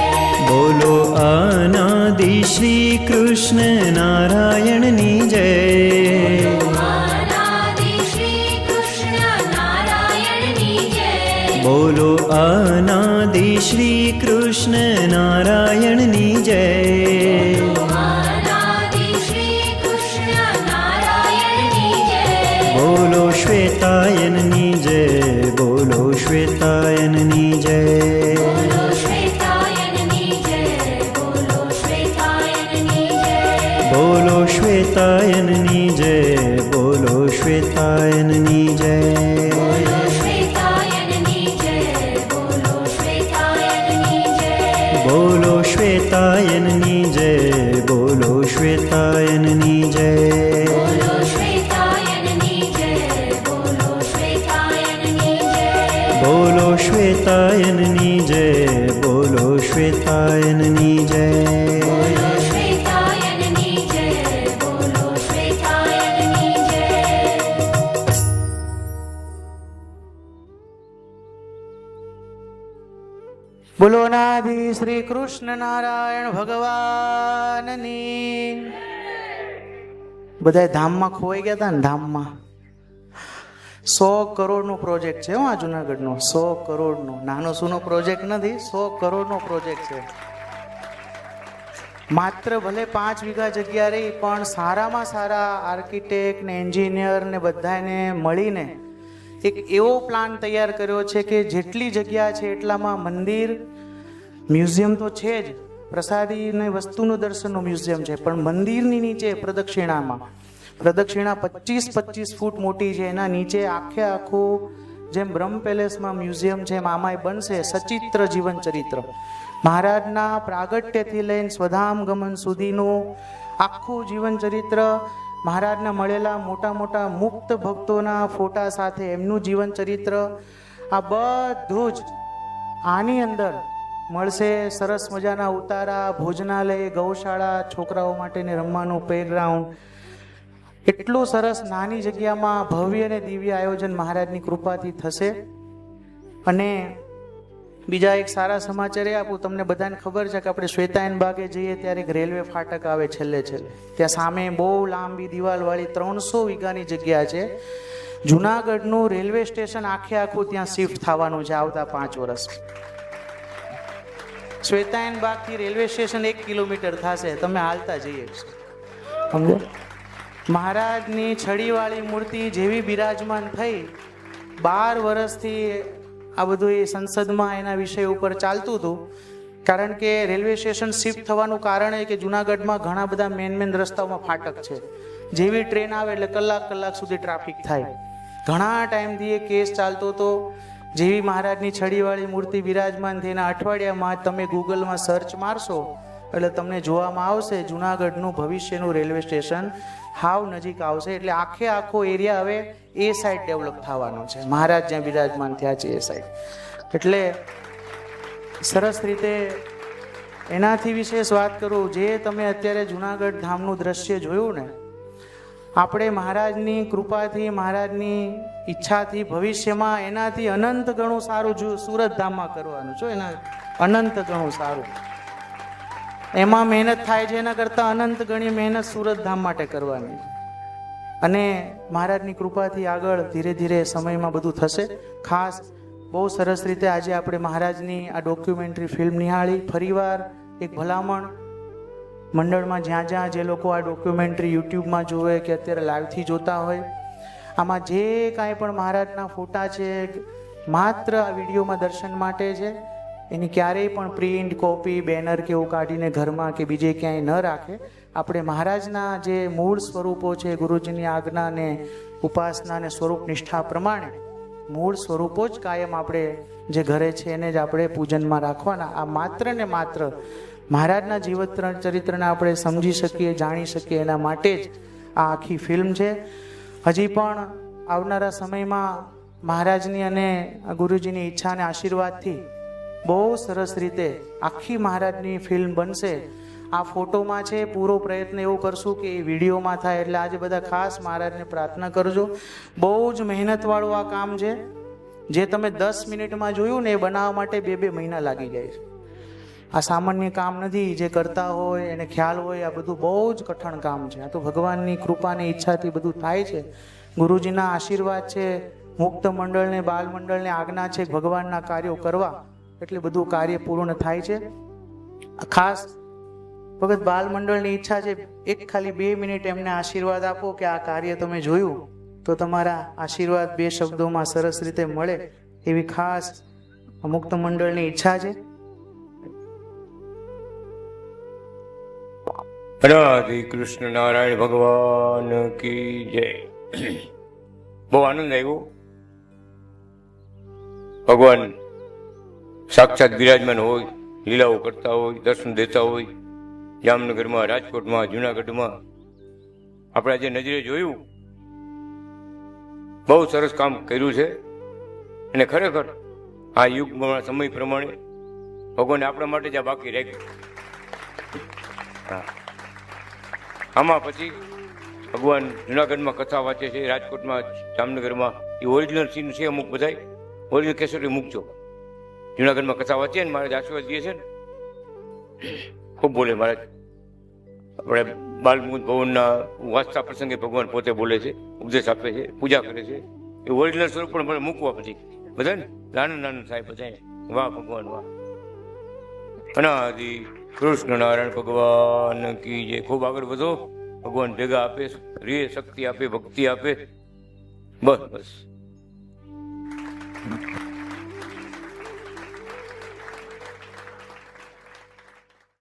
બોલો અનાદિ શ્રી કૃષ્ણ નારાયણની જય. અનાદિ શ્રી કૃષ્ણ નારાયણની જય. બોલો અનાદિ શ્રી કૃષ્ણ નારાયણની જય. અનાદિ શ્રી કૃષ્ણ નારાયણની જય. બોલો શ્વેતાયનની જય, બોલો શ્વેતાયનની જય. બોલો શ્વેતાયનની જય, બોલો શ્વેતાયનની જય. બોલો શ્વેતાયનની જય, બોલો શ્વેતાયનની જય. બોલો શ્વેતાયનની જય, બોલો શ્વેતાયનની જય. બોલો શ્વેતાયનની જય, બોલો શ્વેતાયનની જય. બોલો શ્વેતાયનની જય, બોલો શ્વેતાયનની જય. બોલો શ્વેતાયનની જય, બોલો શ્વેતાયનની જય. બોલો શ્વેતાયનની જય, બોલો શ્વેતાયનની જય. બોલો અનાદિ શ્રી કૃષ્ણ નારાયણ ભગવાનની. બધા ધામમાં ખોવાઈ ગયા હતા ને ધામમાં. 100 કરોડનો પ્રોજેક્ટ છે આ જુનાગઢનો. 100 કરોડનો નાનો સૂનો પ્રોજેક્ટ નથી, 100 કરોડનો પ્રોજેક્ટ છે. માત્ર ભલે 5 વીઘા જગ્યા રહી, પણ સારામાં સારા આર્કિટેક્ટ ને એન્જિનિયર ને બધાને મળીને એક એવો પ્લાન તૈયાર કર્યો છે કે જેટલી જગ્યા છે એટલામાં મંદિર, મ્યુઝિયમ તો છે જ, પ્રસાદી ને વસ્તુનું દર્શનનું મ્યુઝિયમ છે, પણ મંદિરની નીચે પ્રદક્ષિણા 25 ફૂટ મોટી છે. એના નીચે આખે આખું જેમ બ્રહ્મ પેલેસમાં મ્યુઝિયમ છે એમ આમાંય બનશે સચિત્ર જીવન ચરિત્ર. મહારાજના પ્રાગટ્યથી લઈને સ્વધામ ગમન સુધીનું આખું જીવન ચરિત્ર, મહારાજના મળેલા મોટા મોટા મુક્ત ભક્તોના ફોટા સાથે એમનું જીવન ચરિત્ર, આ બધું જ આની અંદર મળશે. સરસ મજાના ઉતારા, ભોજનાલય, ગૌશાળા, છોકરાઓ માટેને રમવાનું પ્લેગ્રાઉન્ડ, એટલું સરસ નાની જગ્યામાં ભવ્ય અને દિવ્ય આયોજન મહારાજની કૃપાથી થશે. અને બીજા એક સારા સમાચાર એ આપું, તમને બધાને ખબર છે કે આપણે શ્વેતાયન બાગે જઈએ ત્યારે એક રેલવે ફાટક આવે છેલ્લે. ત્યાં સામે બહુ લાંબી દિવાલવાળી 300 વીઘાની જગ્યા છે. જુનાગઢનું રેલવે સ્ટેશન આખે આખું ત્યાં શિફ્ટ થવાનું છે આવતા 5 વર્ષ. શ્વેતાયન બાગથી રેલવે સ્ટેશન 1 કિલોમીટર થશે, તમે હાલતા જઈએ સમજો. મહારાજની છડીવાળી મૂર્તિ જેવી બિરાજમાન થઈ, 12 વર્ષથી આ બધું એ સંસદમાં એના વિષય ઉપર ચાલતું હતું. કારણ કે રેલવે સ્ટેશન શિફ્ટ થવાનું કારણ એ કે જુનાગઢમાં ઘણા બધા મેન રસ્તાઓમાં ફાટક છે. જેવી ટ્રેન આવે એટલે કલાક સુધી ટ્રાફિક થાય. ઘણા ટાઈમથી એ કેસ ચાલતો હતો. જેવી મહારાજની છડીવાળી મૂર્તિ બિરાજમાન થઈને અઠવાડિયામાં તમે ગૂગલમાં સર્ચ મારશો એટલે તમને જોવામાં આવશે જુનાગઢનું ભવિષ્યનું રેલવે સ્ટેશન હાવ નજીક આવશે. એટલે આખે આખો એરિયા હવે એ સાઈડ ડેવલપ થવાનો છે, મહારાજ જ્યાં બિરાજમાન થયા છે એ સાઈડ. એટલે સરસ રીતે એનાથી વિશેષ વાત કરું, જે તમે અત્યારે જુનાગઢ ધામનું દ્રશ્ય જોયું ને, આપણે મહારાજની કૃપાથી, મહારાજની ઈચ્છાથી ભવિષ્યમાં એનાથી અનંત ગણું સારું સુરત ધામમાં કરવાનું છે. એના અનંત ગણું સારું એમાં મહેનત થાય છે, એના કરતાં અનંત ગણી મહેનત સુરત ધામ માટે કરવાની. અને મહારાજની કૃપાથી આગળ ધીરે ધીરે સમયમાં બધું થશે. ખાસ બહુ સરસ રીતે આજે આપણે મહારાજની આ ડોક્યુમેન્ટરી ફિલ્મ નિહાળી. ફરીવાર એક ભલામણ મંડળમાં જ્યાં જે લોકો આ ડોક્યુમેન્ટરી યુટ્યુબમાં જોવે કે અત્યારે લાઈવથી જોતા હોય, આમાં જે કાંઈ પણ મહારાજના ફોટા છે માત્ર આ વિડીયોમાં દર્શન માટે છે. એની ક્યારેય પણ પ્રિન્ટ, કોપી, બેનર કે એવું કાઢીને ઘરમાં કે બીજે ક્યાંય ન રાખે. આપણે મહારાજના જે મૂળ સ્વરૂપો છે, ગુરુજીની આજ્ઞા ને ઉપાસના ને સ્વરૂપ નિષ્ઠા પ્રમાણે મૂળ સ્વરૂપો જ કાયમ આપણે જે ઘરે છે એને જ આપણે પૂજનમાં રાખવાના. આ માત્ર ને માત્ર મહારાજના જીવન ચરિત્રને આપણે સમજી શકીએ, જાણી શકીએ એના માટે જ આ આખી ફિલ્મ છે. હજી પણ આવનારા સમયમાં મહારાજની અને ગુરુજીની ઈચ્છા અને આશીર્વાદથી બહુ સરસ રીતે આખી મહારાજની ફિલ્મ બનશે. આ ફોટોમાં છે, પૂરો પ્રયત્ન એવો કરશું કે એ વિડીયોમાં થાય. એટલે આજે બધા ખાસ મહારાજને પ્રાર્થના કરજો. બહુ જ મહેનતવાળું આ કામ છે. જે તમે 10 મિનિટમાં જોયું ને એ બનાવવા માટે 2 મહિના લાગી જાય છે. આ સામાન્ય કામ નથી. જે કરતા હોય એને ખ્યાલ હોય આ બધું બહુ જ કઠણ કામ છે. આ તો ભગવાનની કૃપાની ઈચ્છાથી બધું થાય છે. ગુરુજીના આશીર્વાદ છે, મુક્ત મંડળને, બાલ મંડળને આજ્ઞા છે ભગવાનના કાર્યો કરવા, એટલે બધું કાર્ય પૂર્ણ થાય છે. ખાસ ભગત બાલ મંડળની ઈચ્છા છે, એક ખાલી 2 મિનિટ એમને આશીર્વાદ આપો કે આ કાર્ય તમે જોયું તો તમારા આશીર્વાદ 2 શબ્દોમાં સરસ રીતે મળે, એવી ખાસ મુક્ત મંડળની ઈચ્છા છે. રાધે કૃષ્ણ નારાયણ ભગવાન કી જય. બહુ આનંદ આવ્યો. ભગવાન સાક્ષાત બિરાજમાન હોય, લીલાઓ કરતા હોય, દર્શન દેતા હોય. જામનગરમાં, રાજકોટમાં, જુનાગઢમાં આપણે આજે નજરે જોયું. બહુ સરસ કામ કર્યું છે. અને ખરેખર આ યુગમાં સમય પ્રમાણે ભગવાને આપણા માટે જ આ બાકી રાખ્યું. આમાં પછી ભગવાન જુનાગઢમાં કથા વાંચે છે, રાજકોટમાં, જામનગરમાં. એ ઓરિજિનલ સીન છે. અમુક બધા ઓરિજિનલ કેસેટ મૂકજો. જુનાગઢમાં કથા વાંચીએ ને, મારે આશીર્વાદ દે છે ને, ખૂબ બોલે મહારાજ. આપણે બાલમુકુંદ ભવનના વાંચતા પ્રસંગે ભગવાન પોતે બોલે છે, ઉપદેશ આપે છે, પૂજા કરે છે. એ ઓરિજિનલ સ્વરૂપ પણ મને મૂકવા પછી બધા ને નાનું નાનું થાય બધા. વાહ ભગવાન વાહ. અનાદિ કૃષ્ણ નારાયણ ભગવાન કી જય. ખૂબ આગળ વધો, ભગવાન ભેગા આપે, રે શક્તિ આપે, ભક્તિ આપે. બસ બસ.